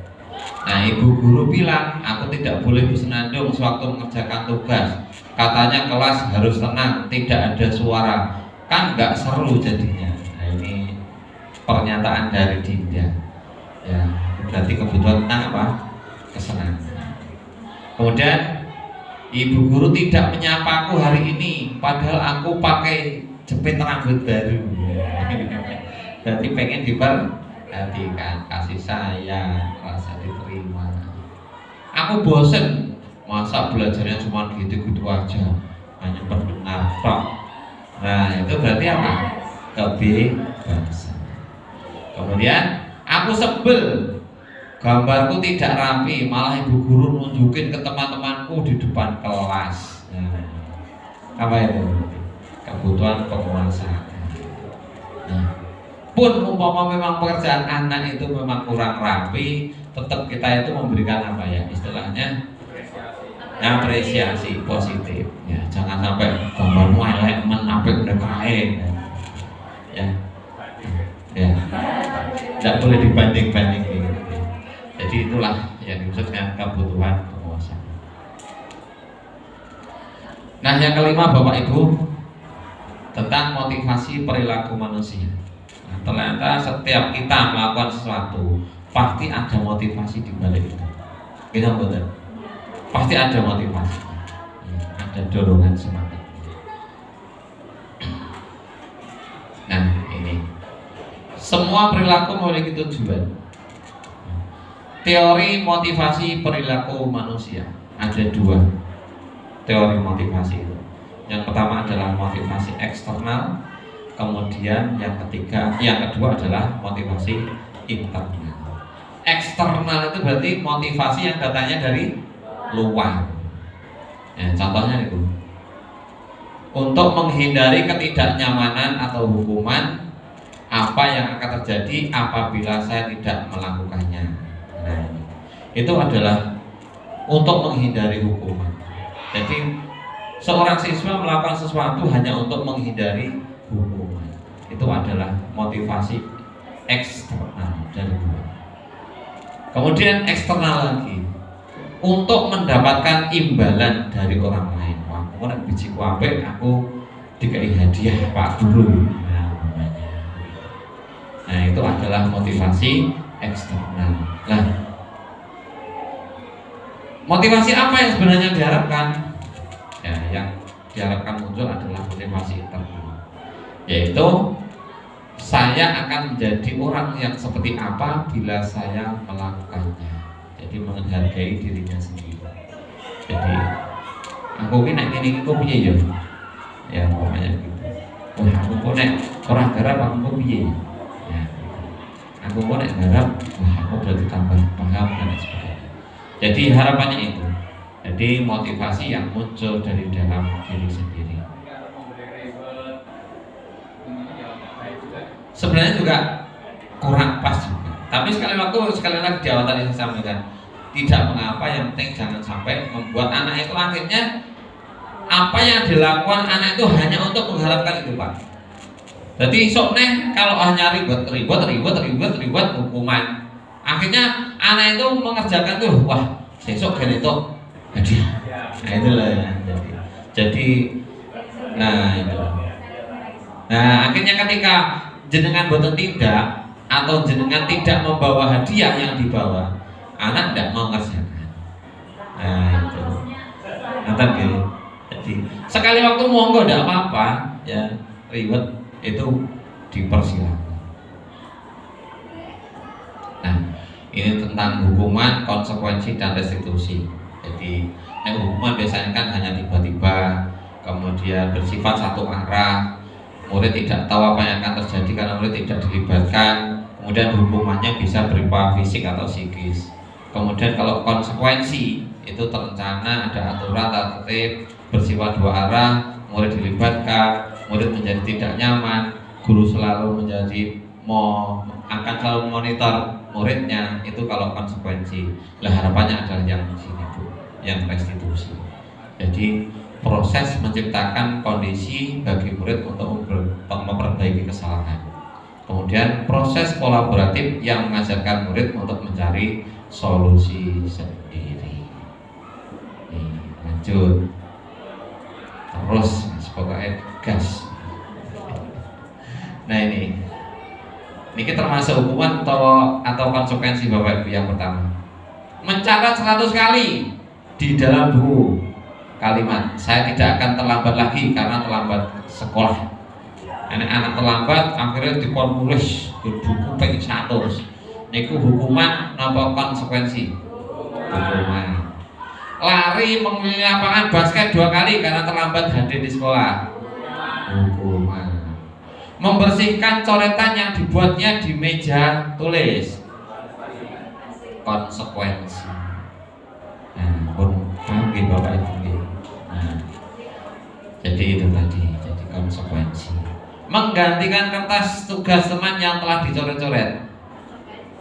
Speaker 2: Nah, ibu guru bilang aku tidak boleh bersenandung sewaktu mengerjakan tugas. Katanya kelas harus tenang, tidak ada suara. Kan nggak seru jadinya. Nah, ini pernyataan dari Dinda. Ya, berarti kebutuhan tentang apa? Kesenangan. Kemudian ibu guru tidak menyapaku hari ini, padahal aku pakai jepit rambut baru. Berarti pengen diperhatikan, kasih sayang, rasa diterima. Aku bosen, masa belajarnya cuma gitu-gitu aja, hanya pendengar tok. Nah, itu berarti apa? Kebebasan. Kemudian aku sebel, gambarku tidak rapi, malah ibu guru nunjukin ke teman-temanku di depan kelas. Nah, apa itu? Kebutuhan penguasaan. Nah, pun umpama memang pekerjaan anak itu memang kurang rapi, tetap kita itu memberikan apa ya istilahnya apresiasi positif. Ya, jangan sampai gambarmu elek menapik udah kain. Ya, ya, tidak boleh dibanding-bandingin. Jadi itulah yang dimaksudkan kebutuhan penguasaan. Nah, yang kelima Bapak Ibu tentang motivasi perilaku manusia. Nah, ternyata setiap kita melakukan sesuatu pasti ada motivasi di balik itu. Kita betul. Pasti ada motivasi. Ada dorongan semangat. Nah, ini semua perilaku memiliki tujuan. Teori motivasi perilaku manusia ada dua teori motivasi itu. Yang pertama adalah motivasi eksternal, kemudian yang kedua adalah motivasi internal. Eksternal itu berarti motivasi yang datangnya dari luar. Ya, contohnya itu untuk menghindari ketidaknyamanan atau hukuman apa yang akan terjadi apabila saya tidak melakukannya. Nah, itu adalah untuk menghindari hukuman. Jadi seorang siswa melakukan sesuatu hanya untuk menghindari hukuman. Itu adalah motivasi eksternal dari luar. Kemudian eksternal lagi untuk mendapatkan imbalan dari orang lain. Wah, aku nek biji apik, aku dikai hadiah Pak Guru. Nah, itu adalah motivasi eksternal. Nah, motivasi apa yang sebenarnya diharapkan? Ya, yang diharapkan muncul adalah motivasi internal, yaitu saya akan menjadi orang yang seperti apa bila saya melakukannya. Jadi menghargai dirinya sendiri. Jadi aku ini kok piye ya? Ya pokoknya gitu. Wah, aku kok nek ora garap aku kok piye? Ya. Aku kok nek garap, wah aku berarti tambah paham dan sebagainya. Jadi harapannya itu. Jadi motivasi yang muncul dari dalam diri sendiri. Sebenarnya juga kurang pas juga. Tapi sekali lagi jawaban yang saya sampaikan, tidak mengapa, yang penting jangan sampai membuat anak itu akhirnya apa yang dilakukan anak itu hanya untuk mengharapkan itu Pak. Jadi soknya kalau hanya ribet hukuman, akhirnya anak itu mengerjakan tuh, wah besok gini tuh hadiah. Nah itulah ya. Jadi nah itu. Nah akhirnya ketika jenengan boten tidak atau jenengan tidak membawa hadiah yang dibawa, anak tidak mau mengerjakan. Nah itu. Nanti gitu. Jadi sekali waktu monggo tidak apa-apa ya, ribet itu dipersilakan. Nah ini tentang hukuman, konsekuensi dan restitusi. Jadi hukuman biasanya kan hanya tiba-tiba, kemudian bersifat satu arah. Murid tidak tahu apa yang akan terjadi karena murid tidak dilibatkan. Kemudian hukumannya bisa berupa fisik atau psikis. Kemudian kalau konsekuensi itu terencana, ada aturan tertib, bersifat dua arah, murid dilibatkan, murid menjadi tidak nyaman, guru selalu akan selalu monitor muridnya, itu kalau konsekuensi. Lah harapannya adalah yang di sini Bu, yang restitusi. Jadi proses menciptakan kondisi bagi murid untuk memperbaiki kesalahan. Kemudian proses kolaboratif yang mengajarkan murid untuk mencari solusi sendiri. Nih, lanjut. Terus pokoknya gas. Nah ini kita termasuk hukuman atau konsekuensi Bapak Ibu. Yang pertama, mencatat 100 kali di dalam buku kalimat saya tidak akan terlambat lagi karena terlambat sekolah. Anak-anak terlambat akhirnya dikonmulis di buku ping 100. Niku hukuman napa konsekuensi? Hukuman. Lari mengelilingi lapangan basket 2 kali karena terlambat hadir di sekolah. Hukuman. Membersihkan coretan yang dibuatnya di meja tulis. Konsekuensi. Nah, pun paham nggih Bapak Ibu. Nah, jadi itu tadi, jadi konsekuensi. Menggantikan kertas tugas teman yang telah dicoret-coret.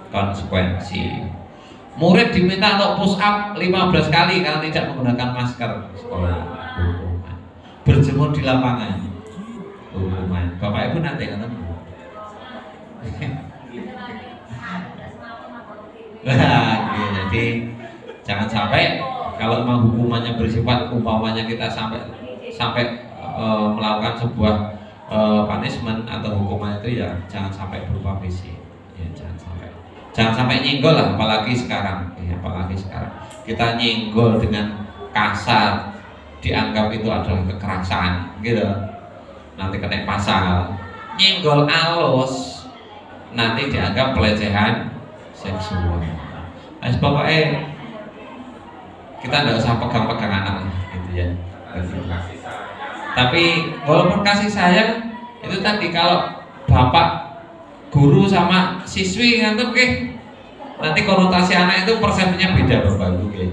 Speaker 2: Konsekuensi. Murid diminta untuk push up 15 kali karena tidak menggunakan masker sekolah. Hukuman. Berjemur di lapangan. Hukuman. Bapak Ibu nanti kan? Jadi jangan sampai kalau memang hukumannya bersifat umpamanya kita sampai melakukan sebuah punishment atau hukuman itu ya jangan sampai berupa fisik. Ya, jangan sampai nyenggol lah, apalagi sekarang kita nyenggol dengan kasar dianggap itu adalah kekerasan gitu, nanti kena pasal. Nyenggol alus nanti dianggap pelecehan seksual. Nah, pokoknya kita tidak usah pegang-pegang anak gitu ya. Tapi walaupun kasih sayang itu tadi, kalau bapak guru sama siswi ngantuk nanti konotasi anak itu persepsinya beda Bapak Ibu nggih.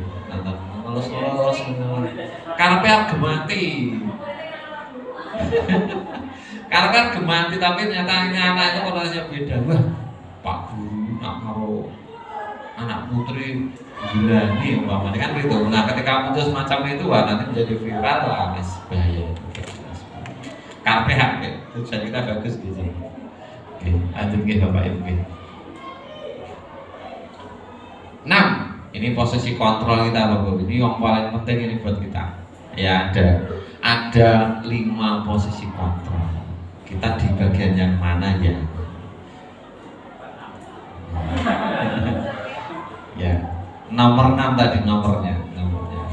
Speaker 2: Lolos karepe gemati. Karepe gemati tapi nyatanya anak itu konotasinya beda. Wah, Pak Guru nak karo anak putri gila nih umpamanya kan gitu. Nah, ketika muncul semacam itu nanti menjadi viral lah, mas bahaya. Karepe hak tujuan kita bagus gitu. Oke, lanjut ke Bapak Ibu. 6. Ini posisi kontrol kita Bapak Ibu. Ini yang paling penting ini buat kita. Ya ada 5 posisi kontrol. Kita di bagian yang mana ya? Ya, nomor 6 tadi nomornya.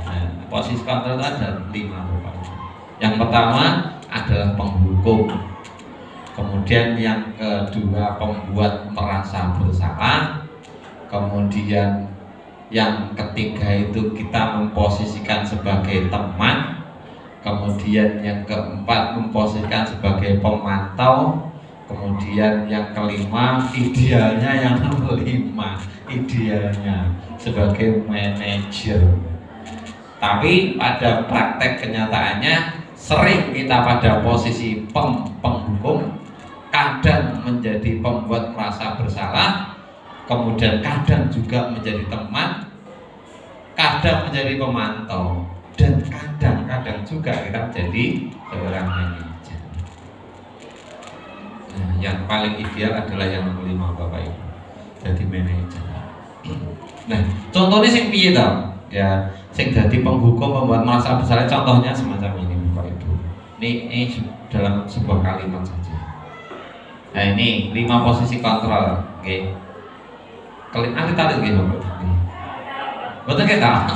Speaker 2: Nah, posisi kontrol itu ada 5 Bapak Ibu. Yang pertama adalah penghukum. Kemudian yang kedua pembuat merasa bersalah. Kemudian yang ketiga itu kita memposisikan sebagai teman. Kemudian yang keempat memposisikan sebagai pemantau. Kemudian yang kelima idealnya yang kelima idealnya sebagai manajer. Tapi pada praktek kenyataannya sering kita pada posisi penghukum, kadang menjadi pembuat merasa bersalah, kemudian kadang juga menjadi teman, kadang menjadi pemantau, dan kadang-kadang juga kita menjadi seorang manajer. Nah, yang paling ideal adalah yang kelima Bapak Ibu, jadi manajer. Nah, contohnya sing piye to? Ya, sing dadi penghukum membuat merasa bersalah, contohnya semacam ini Bapak Ibu. Ini dalam sebuah kalimat saja. Nah, ini 5 posisi kontrol. Oke. Kalian tarik gitu Bapak. Betul kita.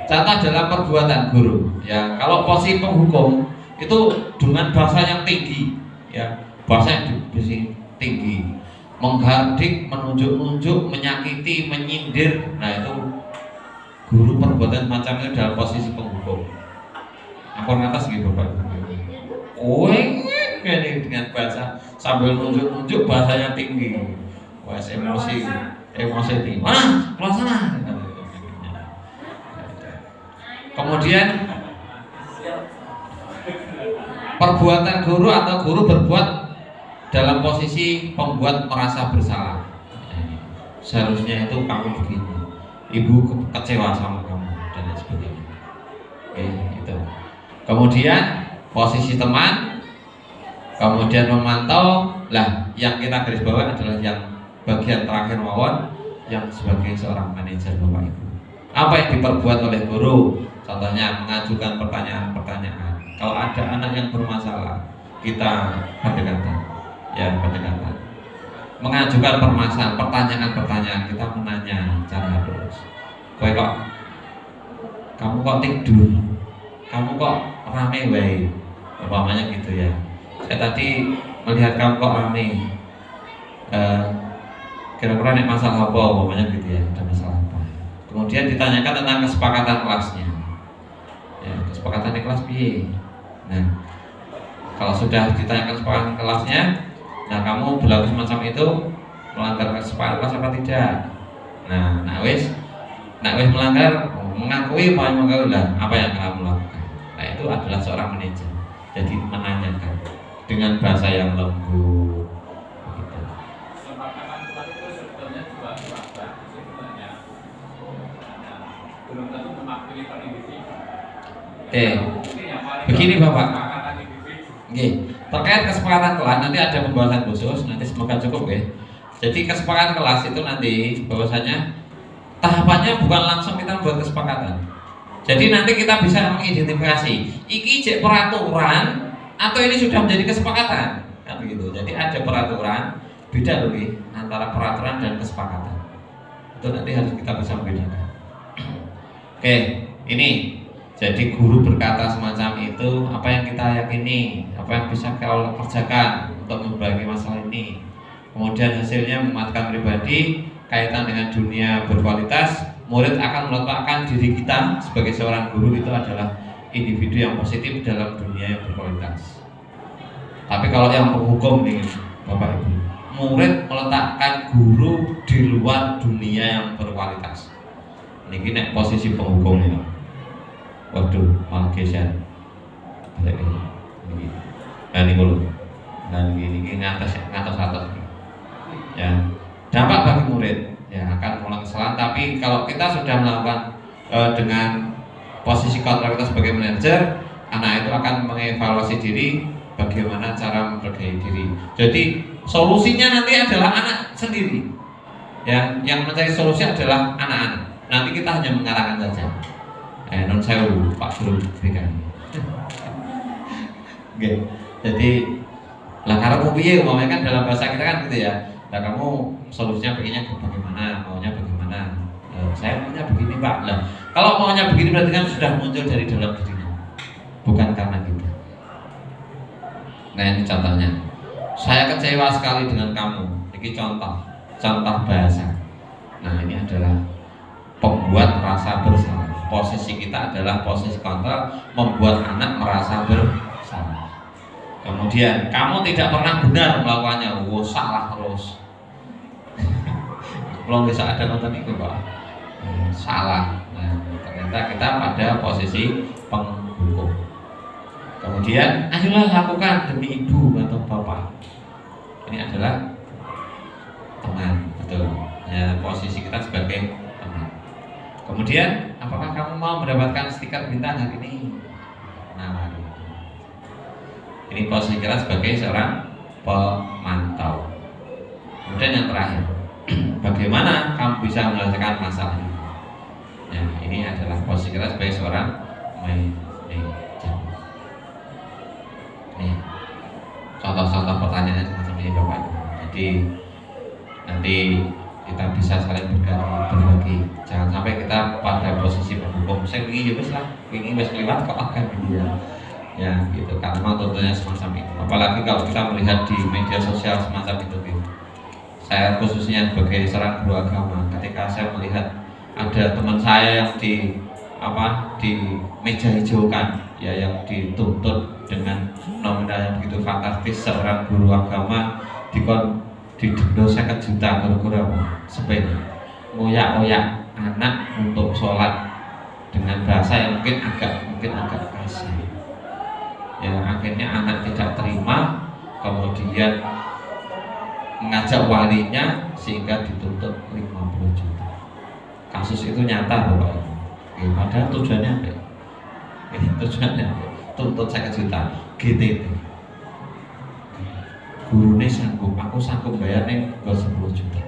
Speaker 2: Contoh dalam perbuatan guru. Ya, kalau posisi penghukum itu dengan bahasa yang tinggi, ya, bahasa yang tinggi, menghardik, menunjuk-nunjuk, menyakiti, menyindir. Nah, itu guru perbuatan macam itu dalam posisi penghukum. Apa atas gitu Bapak. Ini dengan bahasa sambil nunjuk-nunjuk, bahasanya tinggi. Wah, emosi tinggi. Pelaksana. Kemudian perbuatan guru atau guru berbuat dalam posisi pembuat merasa bersalah. Seharusnya itu kamu begini, ibu kecewa sama kamu dan lain sebagainya. Oke, itu. Kemudian posisi teman, kemudian memantau. Lah, yang kita garis bawah adalah yang bagian terakhir mawon, yang sebagai seorang manajer Bapak Ibu. Apa yang diperbuat oleh guru? Contohnya mengajukan pertanyaan-pertanyaan. Kalau ada anak yang bermasalah, kita pendekatan, ya pendekatan. Mengajukan pertanyaan-pertanyaan, kita menanya cara terus. Kamu kok tidur? Kamu kok rame wae? Umpamanya gitu ya. Saya tadi melihat kamu kok rame. Kira-kira nek masalah apa? Umpamanya gitu ya. Ada masalah apa? Kemudian ditanyakan tentang kesepakatan kelasnya. Ya, kesepakatan di kelas piye? Nah, kalau sudah ditanyakan kesepakatan kelasnya, nah kamu berlaku semacam itu melanggar kesepakatan kelas apa tidak? Nah wis melanggar, mengakui apa yang kamu lakukan. Nah itu adalah seorang manajer. Jadi menanyakan dengan bahasa yang lembut. Begitu.
Speaker 5: Kesepakatan kelas itu sebetulnya juga bagus sebenarnya. Belum tentu mewakili per individu.
Speaker 2: Begini Bapak. Oke, terkait kesepakatan kelas nanti ada pembahasan khusus, nanti semoga cukup ya. Jadi kesepakatan kelas itu nanti bahwasanya tahapannya bukan langsung kita membuat kesepakatan. Jadi nanti kita bisa mengidentifikasi iki cek peraturan atau ini sudah menjadi kesepakatan, kan begitu. Jadi ada peraturan, beda loh antara peraturan dan kesepakatan. Itu nanti harus kita bisa membedakan. Oke, ini jadi guru berkata semacam itu, apa yang kita yakini, apa yang bisa kau kerjakan untuk membagi masalah ini. Kemudian hasilnya memanfaatkan pribadi, kaitan dengan dunia berkualitas. Murid akan meletakkan diri kita sebagai seorang guru itu adalah individu yang positif dalam dunia yang berkualitas. Tapi kalau yang penghukum nih Bapak Ibu, murid meletakkan guru di luar dunia yang berkualitas. Ini nek posisi penghukum ini. Waduh, malah geser. Balik ini. Nah ini dulu. Nah ini ngatas. Ya, dampak bagi murid ya akan mengulang kesalahan. Tapi kalau kita sudah melakukan dengan posisi kontrol kita sebagai manajer, anak itu akan mengevaluasi diri bagaimana cara memperbaiki diri. Jadi solusinya nanti adalah anak sendiri. Ya, yang mencari solusi adalah anak-anak. Nanti kita hanya mengarahkan saja. Non sewu Pak Guru BK. Oke. Jadi lah karena piye umpamanya kan dalam bahasa kita kan gitu ya. Nah kamu solusinya pengennya bagaimana, maunya bagaimana? Saya maunya begini Pak. Lah kalau maunya begini berarti kan sudah muncul dari dalam dirinya, bukan karena kita. Nah ini contohnya. Saya kecewa sekali dengan kamu. Ini contoh bahasa. Nah ini adalah pembuat rasa bersalah. Posisi kita adalah posisi kontrol, membuat anak merasa bersalah. Kemudian kamu tidak pernah benar melakukannya, salah terus. Belum bisa ada nonton itu Pak. Salah. Nah, ternyata kita pada posisi penghukum. Kemudian ayolah lakukan demi ibu atau bapak. Ini adalah teman, betul. Ya, posisi kita sebagai teman. Kemudian, apakah kamu mau mendapatkan stiker bintang hari ini? Nah, ini posisi kita sebagai seorang pemantau. Kemudian yang terakhir, bagaimana kamu bisa menyelesaikan masalah ini? Ya, ini adalah posisi kita sebagai seorang manajer. Nih, contoh-contoh pertanyaannya semacam ini Bapak Ibu. Jadi nanti kita bisa saling berbagi. Jangan sampai kita pada posisi penghukum. Saya ingin ya lah, ingin wes lewat kok akan dia. Ya gitu, karena tentunya semacam itu. Apalagi kalau kita melihat di media sosial semacam itu. Saya khususnya sebagai seorang guru agama, ketika saya melihat ada teman saya yang di meja hijaukan, ya yang dituntut dengan nominal yang begitu fantastis, seorang guru agama didenda 50 juta gara-gara sepeda ngoyak-ngoyak anak untuk sholat dengan bahasa yang mungkin agak kasar. Ya, akhirnya anak tidak terima, kemudian mengajak walinya sehingga dituntut 50 juta. Kasus itu nyata Bapak Ibu. Ya, padahal tujuannya apa? Ya, tujuannya apa? Tuntut 1 juta GTT. Gurunya sanggup, aku sanggup bayarnya ke 10 juta.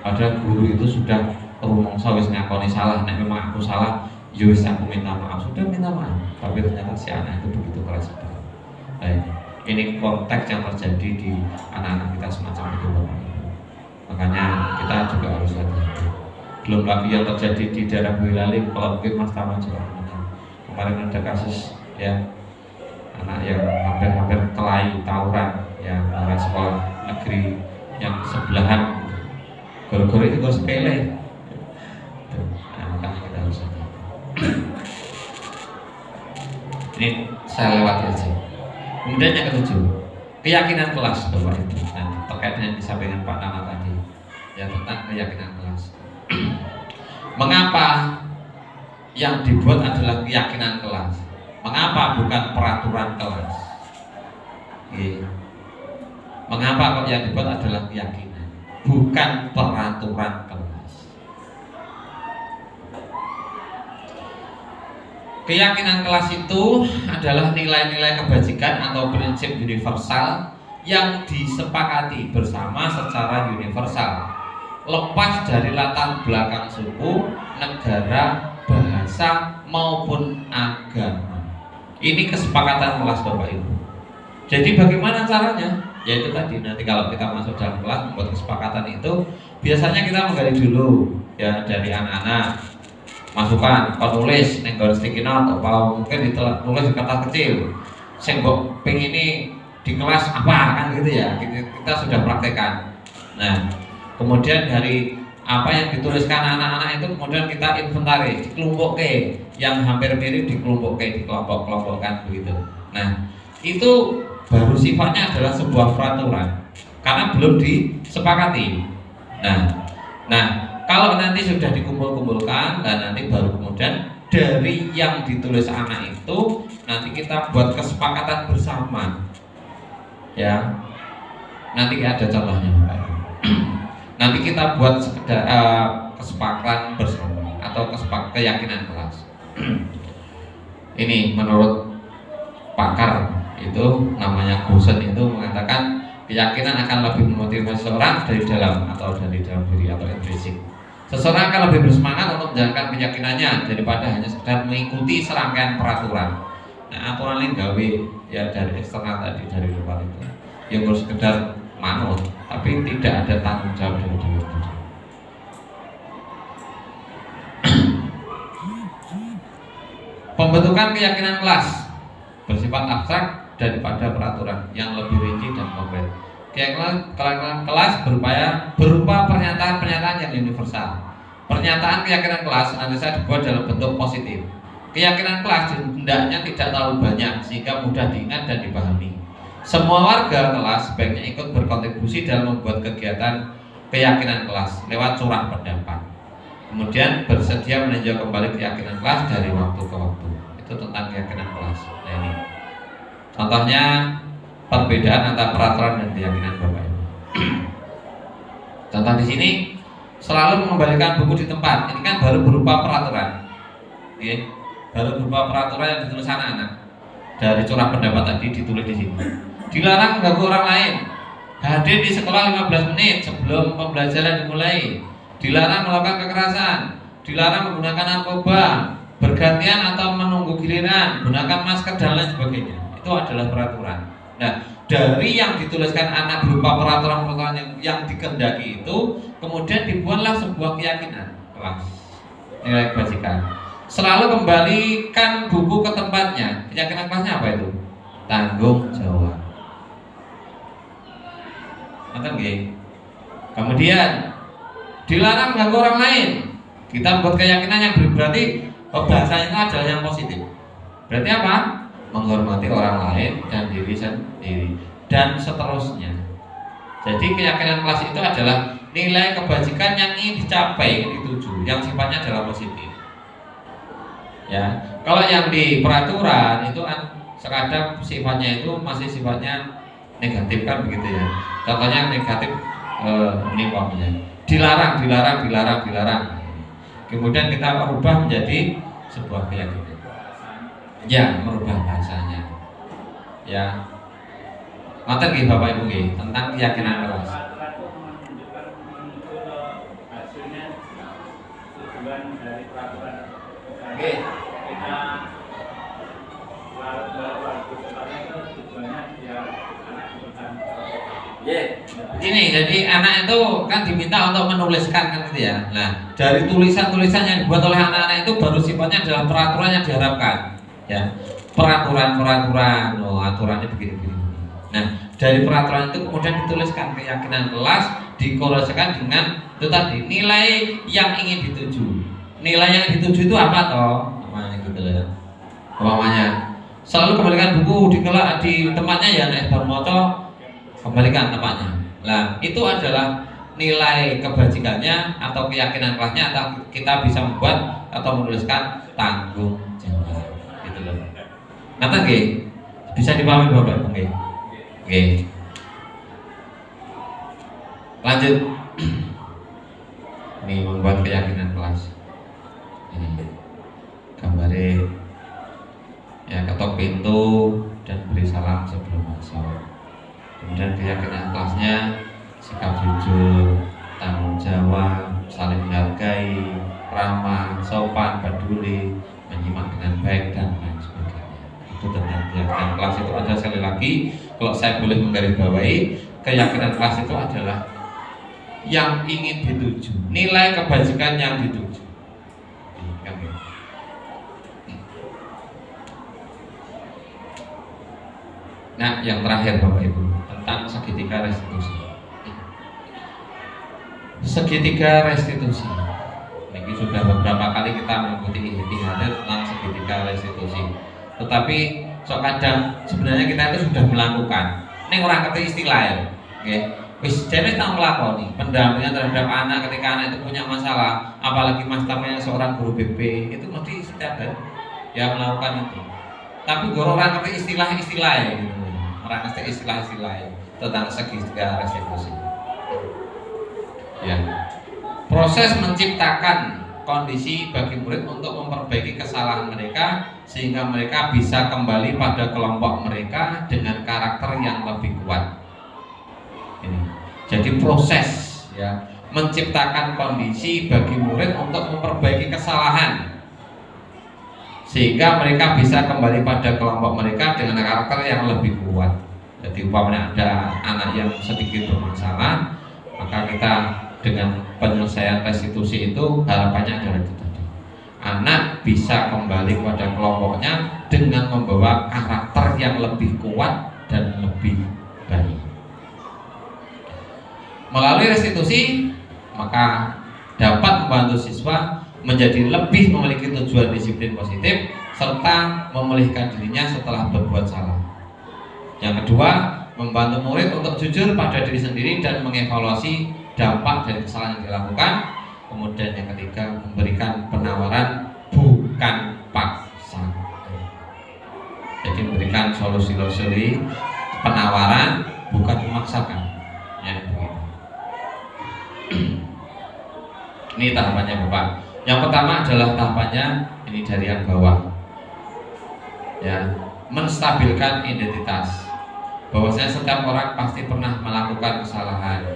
Speaker 2: Padahal guru itu sudah rumongso wis ngakoni salah, nek memang aku salah, ya wis aku minta maaf, sudah minta maaf. Tapi ternyata si anak itu begitu keras sekali. Baik, ini konteks yang terjadi di anak-anak kita semacam itu Bapak Ibu. Makanya kita juga harus hati-hati. Belum lagi yang terjadi di daerah Boyolali, kalau mungkin Mas Tama juga mendengar. Kemarin ada kasus ya anak yang hampir kelahi tawuran yang arah sekolah negeri yang sebelahan. Gara-gara itu gue sepele. Nah, makanya kita harus hati-hati. Ini saya lewat aja. Kemudian yang ketujuh, keyakinan kelas Bapak Ibu. Nah, terkait dengan disampaikan Pak Nana tadi, ya tentang keyakinan kelas. Mengapa yang dibuat adalah keyakinan kelas? Mengapa bukan peraturan kelas? Mengapa kok yang dibuat adalah keyakinan, bukan peraturan kelas? Keyakinan kelas itu adalah nilai-nilai kebajikan atau prinsip universal yang disepakati bersama secara universal, lepas dari latar belakang suku, negara, bahasa maupun agama. Ini kesepakatan kelas Bapak Ibu. Jadi bagaimana caranya? Yaitu tadi, nanti kalau kita masuk dalam kelas membuat kesepakatan itu, biasanya kita menggali dulu ya dari anak-anak, masukan, penulis, nenggal sticky note, atau mungkin ditulis di kertas kecil. Sembok pengen ini di kelas apa kan gitu ya, kita sudah praktekkan. Nah, kemudian dari apa yang dituliskan anak-anak itu kemudian kita inventaris, dikelompokkan, yang hampir mirip dikelompokkan, dikelompok-kelompokkan begitu. Nah, itu baru sifatnya adalah sebuah peraturan karena belum disepakati. Nah, kalau nanti sudah dikumpul-kumpulkan dan nanti baru kemudian dari yang ditulis anak itu nanti kita buat kesepakatan bersama. Ya, nanti ada contohnya Pak. Nanti kita buat sekedar kesepakatan bersama atau keyakinan kelas. Ini menurut pakar itu namanya Gosen itu mengatakan keyakinan akan lebih memotivasi seseorang dari dalam atau dari dalam diri atau intrinsik. Seseorang akan lebih bersemangat untuk menjalankan keyakinannya daripada hanya sekedar mengikuti serangkaian peraturan. Nah, aturan ini gawe ya dari eksternal tadi, dari luar itu yang harus sekedar manut, tapi tidak ada tanggung jawab dari diri sendiri. Pembentukan keyakinan kelas bersifat abstrak daripada peraturan yang lebih rinci dan konkret. Keyakinan kelas berupa pernyataan-pernyataan yang universal. Pernyataan keyakinan kelas senantiasa dibuat dalam bentuk positif. Keyakinan kelas hendaknya tidak terlalu banyak sehingga mudah diingat dan dipahami. Semua warga kelas sebaiknya ikut berkontribusi dalam membuat kegiatan keyakinan kelas lewat curah pendapat. Kemudian bersedia meninjau kembali keyakinan kelas dari waktu ke waktu. Itu tentang keyakinan kelas. Nah, ini contohnya perbedaan antara peraturan dan keyakinan Bapak Ibu. Contoh di sini selalu mengembalikan buku di tempat. Ini kan baru berupa peraturan. Oke. Baru berupa peraturan yang ditulis anak-anak. Dari curah pendapat tadi ditulis di sini. Dilarang mengganggu orang lain. Hadir di sekolah 15 menit sebelum pembelajaran dimulai. Dilarang melakukan kekerasan. Dilarang menggunakan narkoba, bergantian atau menunggu giliran, gunakan masker dan lain sebagainya. Itu adalah peraturan. Nah, dari yang dituliskan anak berupa peraturan-peraturan yang dikehendaki itu, kemudian dibuatlah sebuah keyakinan kelas nilai kebajikan. Selalu kembalikan buku ke tempatnya. Keyakinan kelasnya apa itu? Tanggung jawab. Kemudian dilarang mengganggu orang lain. Kita buat keyakinan yang berarti bahasanya itu adalah yang positif. Berarti apa? Menghormati orang lain dan diri sendiri dan seterusnya. Jadi keyakinan kelas itu adalah nilai kebajikan yang ingin dicapai, ingin dituju, yang sifatnya adalah positif. Ya, kalau yang di peraturan itu kan Sekadang sifatnya itu masih sifatnya negatif kan begitu ya. Contohnya negatif ini umpamanya dilarang. Kemudian kita merubah menjadi sebuah keyakinan. Ya, merubah bahasanya. Ya. Ngoten nggih Bapak Ibu nggih tentang keyakinan kelas.
Speaker 5: Hasilnya tujuan dari peraturan.
Speaker 2: Oke.
Speaker 5: Kita waktu sekolahnya itu tujuannya biar anak ikutan.
Speaker 2: Ini jadi anak itu kan diminta untuk menuliskan kan gitu ya. Nah, dari tulisan-tulisan yang dibuat oleh anak-anak itu baru sifatnya adalah peraturan yang diharapkan. Ya, peraturan, aturannya begini-begini. Nah, dari peraturan itu kemudian dituliskan keyakinan kelas, dikorelasikan dengan itu tadi nilai yang ingin dituju. Nilai yang dituju itu apa toh? Namanya gitu ya. Umpamanya selalu kembalikan buku di tempatnya ya nek bar maca kembalikan tempatnya. Nah, itu adalah nilai kebajikannya atau keyakinan kelasnya atau kita bisa membuat atau menuliskan tanggung jawab. Gitu loh. Nanti nggih bisa dipahami Bapak Ibu nggih. Oke. Lanjut. Ini membuat keyakinan kelas. Ini gambarnya ya ketok pintu dan beri salam sebelum masuk. Kemudian keyakinan kelasnya sikap jujur, tanggung jawab, saling menghargai, ramah, sopan, peduli, menyimak dengan baik dan lain sebagainya. Itu tentang keyakinan kelas itu ada sekali lagi. Kalau saya boleh menggarisbawahi, keyakinan kelas itu adalah yang ingin dituju, nilai kebajikan yang dituju. Nah, yang terakhir Bapak Ibu tentang segitiga restitusi. Segitiga restitusi. Ini sudah beberapa kali kita mengikuti ihtihadat tentang segitiga restitusi. Tetapi kadang sebenarnya kita itu sudah melakukan. Ini orang ngerti istilah ya. Oke. Wis dene tak nglakoni pendampingan terhadap anak ketika anak itu punya masalah, apalagi masternya seorang guru BP, itu mesti setiap hari ya melakukan itu. Tapi orang ngerti istilah-istilah ya gitu. Orang ngerti istilah-istilah ya tentang segitiga restitusi. Ya. Proses menciptakan kondisi bagi murid untuk memperbaiki kesalahan mereka sehingga mereka bisa kembali pada kelompok mereka dengan karakter yang lebih kuat. Ini. Jadi proses ya menciptakan kondisi bagi murid untuk memperbaiki kesalahan sehingga mereka bisa kembali pada kelompok mereka dengan karakter yang lebih kuat. Jadi umpamanya ada anak yang sedikit bermasalah, maka kita dengan penyelesaian restitusi itu harapannya adalah itu tadi. Anak bisa kembali pada kelompoknya dengan membawa karakter yang lebih kuat dan lebih baik. Melalui restitusi, maka dapat membantu siswa menjadi lebih memiliki tujuan disiplin positif serta memulihkan dirinya setelah berbuat salah. Yang kedua, membantu murid untuk jujur pada diri sendiri dan mengevaluasi dampak dari kesalahan yang dilakukan. Kemudian yang ketiga, memberikan penawaran bukan paksa. Jadi memberikan solusi-solusi penawaran bukan memaksakan. Ya, begitu. Ini tahapannya Bapak. Yang pertama adalah tahapannya ini dari yang bawah. Ya, menstabilkan identitas. Bahwasanya setiap orang pasti pernah melakukan kesalahan.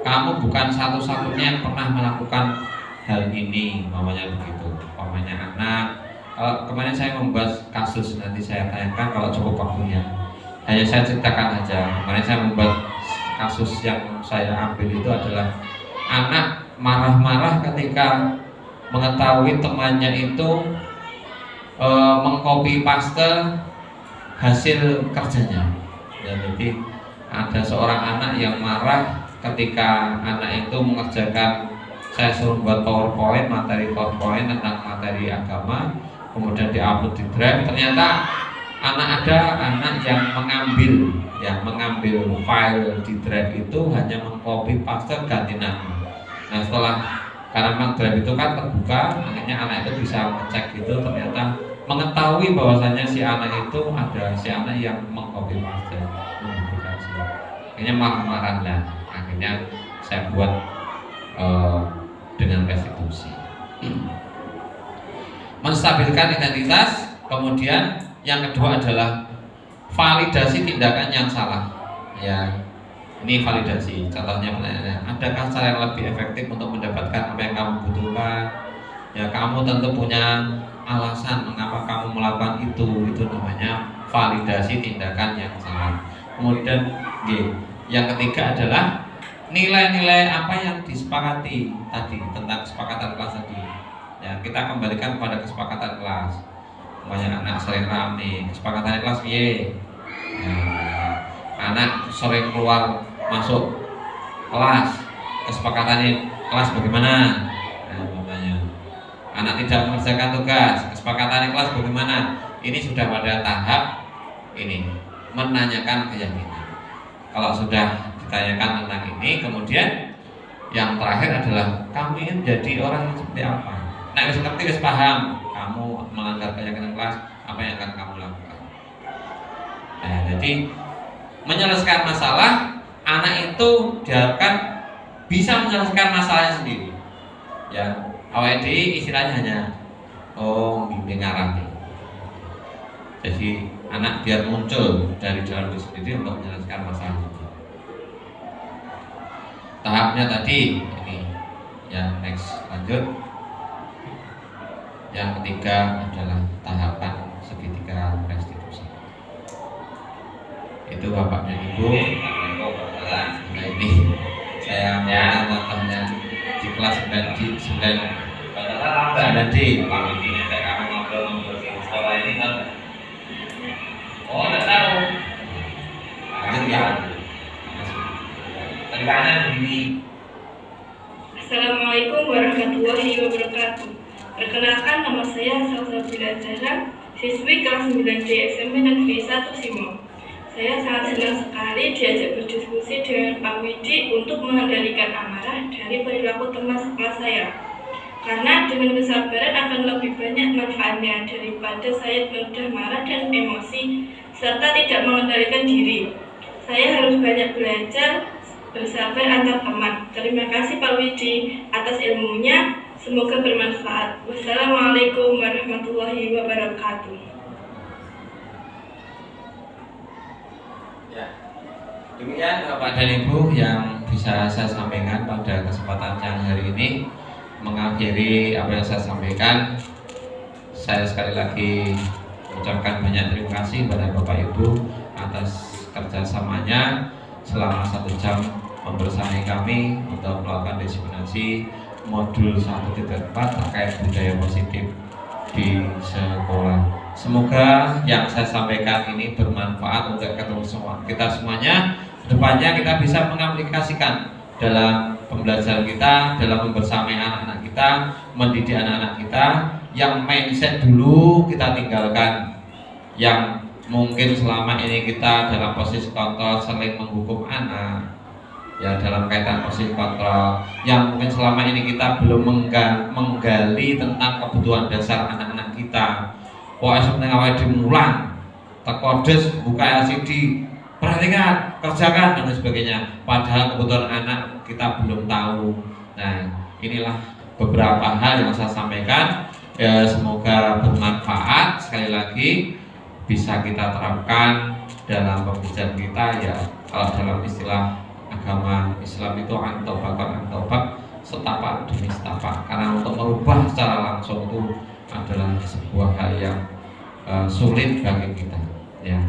Speaker 2: Kamu bukan satu-satunya yang pernah melakukan hal ini, mamanya begitu. Mamanya anak. Kalau kemarin saya membahas kasus, nanti saya tanyakan kalau cukup waktunya. Hanya saya ceritakan aja. Kemarin saya membuat kasus yang saya ambil itu adalah anak marah-marah ketika mengetahui temannya itu mengcopy paste hasil kerjanya. Ya, jadi ada seorang anak yang marah ketika anak itu mengerjakan, saya suruh buat PowerPoint, materi PowerPoint tentang materi agama, kemudian diupload di Drive. Ternyata ada anak yang mengambil file di Drive itu hanya mengcopy paste ganti nama. Nah, setelah karena memang Drive itu kan terbuka, akhirnya anak itu bisa ngecek gitu, ternyata mengetahui bahwasanya si anak itu ada si anak yang mengcopy paste, mempublikasi. Akhirnya marah-marah lah. Akhirnya saya buat dengan restitusi. Menstabilkan identitas, kemudian yang kedua adalah validasi tindakan yang salah. Ya, ini validasi. Contohnya pertanyaannya, adakah cara yang lebih efektif untuk mendapatkan apa yang kamu butuhkan? Ya, kamu tentu punya alasan mengapa kamu melakukan itu namanya validasi tindakan yang salah. Kemudian yang ketiga adalah nilai-nilai apa yang disepakati tadi tentang kesepakatan kelas tadi. Ya, kita kembalikan pada kesepakatan kelas. Banyak anak sering rame, kesepakatan kelas piye? Ya, anak sering keluar masuk kelas, kesepakatan kelas bagaimana? Anak tidak mengerjakan tugas, kesepakatan kelas bagaimana? Ini sudah pada tahap ini menanyakan keyakinan. Kalau sudah ditanyakan tentang ini, kemudian yang terakhir adalah kamu ingin jadi orang yang seperti apa? Nah, wis ngerti, wis paham, kamu melanggar keyakinan kelas, apa yang akan kamu lakukan? Nah, jadi menyelesaikan masalah, anak itu diharapkan bisa menyelesaikan masalahnya sendiri. Ya. AWD istilahnya hanya bimbing arah. Jadi anak biar muncul dari dalam diri sendiri untuk menyelesaikan masalahnya. Tahapnya tadi ini, ya next lanjut. Yang ketiga adalah tahapan segitiga restitusi. Itu Bapak dan Ibu. Nah ini saya contohnya di kelas 9D.
Speaker 5: Oh, nggak tahu.
Speaker 2: Lanjut ya.
Speaker 6: Assalamualaikum warahmatullahi wabarakatuh. Perkenalkan, nama saya Salsabila Zahra, siswi kelas 9D SMP Negeri 1 Simo. Saya sangat senang sekali diajak berdiskusi dengan Pak Widi untuk mengendalikan amarah dari perilaku teman sekelas saya. Karena dengan kesabaran akan lebih banyak manfaatnya daripada saya mudah marah dan emosi serta tidak mengendalikan diri. Saya harus banyak belajar bersabar antar teman. Terima kasih Pak Widi atas ilmunya. Semoga bermanfaat. Wassalamualaikum warahmatullahi wabarakatuh.
Speaker 2: Ya. Demikian Bapak dan Ibu yang bisa saya sampaikan pada kesempatan siang hari ini. Mengakhiri apa yang saya sampaikan, saya sekali lagi mengucapkan banyak terima kasih kepada Bapak Ibu atas kerjasamanya selama 1 jam membersamai kami untuk melakukan diseminasi modul 1.4 terkait budaya positif di sekolah. Semoga yang saya sampaikan ini bermanfaat untuk kita semuanya. Kedepannya kita bisa mengaplikasikan dalam pembelajaran kita, dalam membersamai anak-anak kita, mendidik anak-anak kita. Yang mindset dulu kita tinggalkan, yang mungkin selama ini kita dalam posisi kontrol sering menghukum anak, ya dalam kaitan posisi kontrol, yang mungkin selama ini kita belum menggali tentang kebutuhan dasar anak-anak kita. Pokoknya seperti awal dimulang, tekodes, buka LCD, perhatikan, kerjakan dan sebagainya. Padahal kebutuhan anak kita belum tahu. Nah, inilah beberapa hal yang saya sampaikan. Ya, semoga bermanfaat. Sekali lagi bisa kita terapkan dalam pembicaraan kita. Ya, kalau dalam istilah agama Islam itu antobak setapak demi setapak. Karena untuk merubah secara langsung itu adalah sebuah hal yang sulit bagi kita. Ya.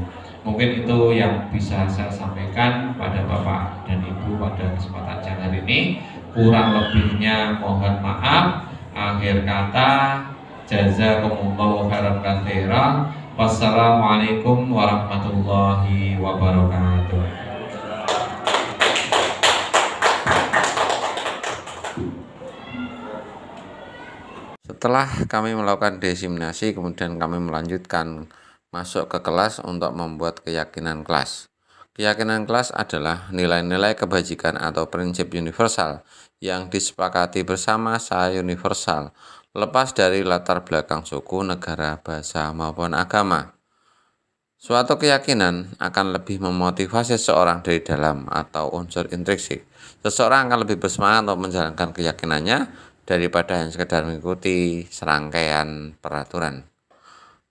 Speaker 2: Mungkin itu yang bisa saya sampaikan pada Bapak dan Ibu pada kesempatan siang hari ini. Kurang lebihnya mohon maaf. Akhir kata, jazakumullahu khairan katsiran. Wassalamualaikum warahmatullahi wabarakatuh.
Speaker 1: Setelah kami melakukan diseminasi, kemudian kami melanjutkan masuk ke kelas untuk membuat keyakinan kelas. Keyakinan kelas adalah nilai-nilai kebajikan atau prinsip universal yang disepakati bersama secara universal, lepas dari latar belakang suku, negara, bahasa, maupun agama. Suatu keyakinan akan lebih memotivasi seseorang dari dalam atau unsur intrinsik. Seseorang akan lebih bersemangat untuk menjalankan keyakinannya daripada hanya sekedar mengikuti serangkaian peraturan.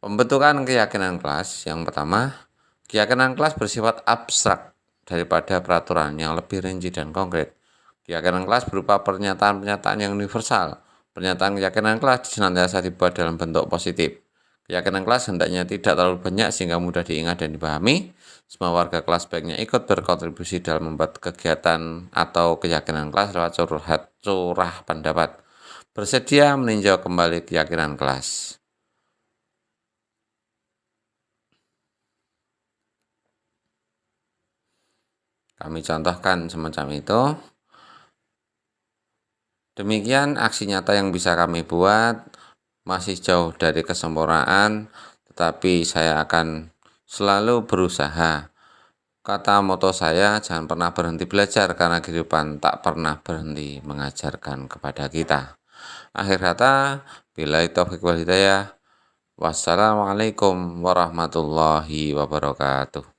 Speaker 1: Pembentukan keyakinan kelas. Yang pertama, keyakinan kelas bersifat abstrak daripada peraturan yang lebih rinci dan konkret. Keyakinan kelas berupa pernyataan-pernyataan yang universal. Pernyataan keyakinan kelas senantiasa dibuat dalam bentuk positif. Keyakinan kelas hendaknya tidak terlalu banyak sehingga mudah diingat dan dipahami. Semua warga kelas baiknya ikut berkontribusi dalam membuat kegiatan atau keyakinan kelas lewat curah pendapat. Bersedia meninjau kembali keyakinan kelas. Kami contohkan semacam itu. Demikian aksi nyata yang bisa kami buat. Masih jauh dari kesempurnaan, tetapi saya akan selalu berusaha. Kata moto saya, jangan pernah berhenti belajar karena kehidupan tak pernah berhenti mengajarkan kepada kita. Akhir kata, billahi taufiq wal hidayah. Wassalamualaikum warahmatullahi wabarakatuh.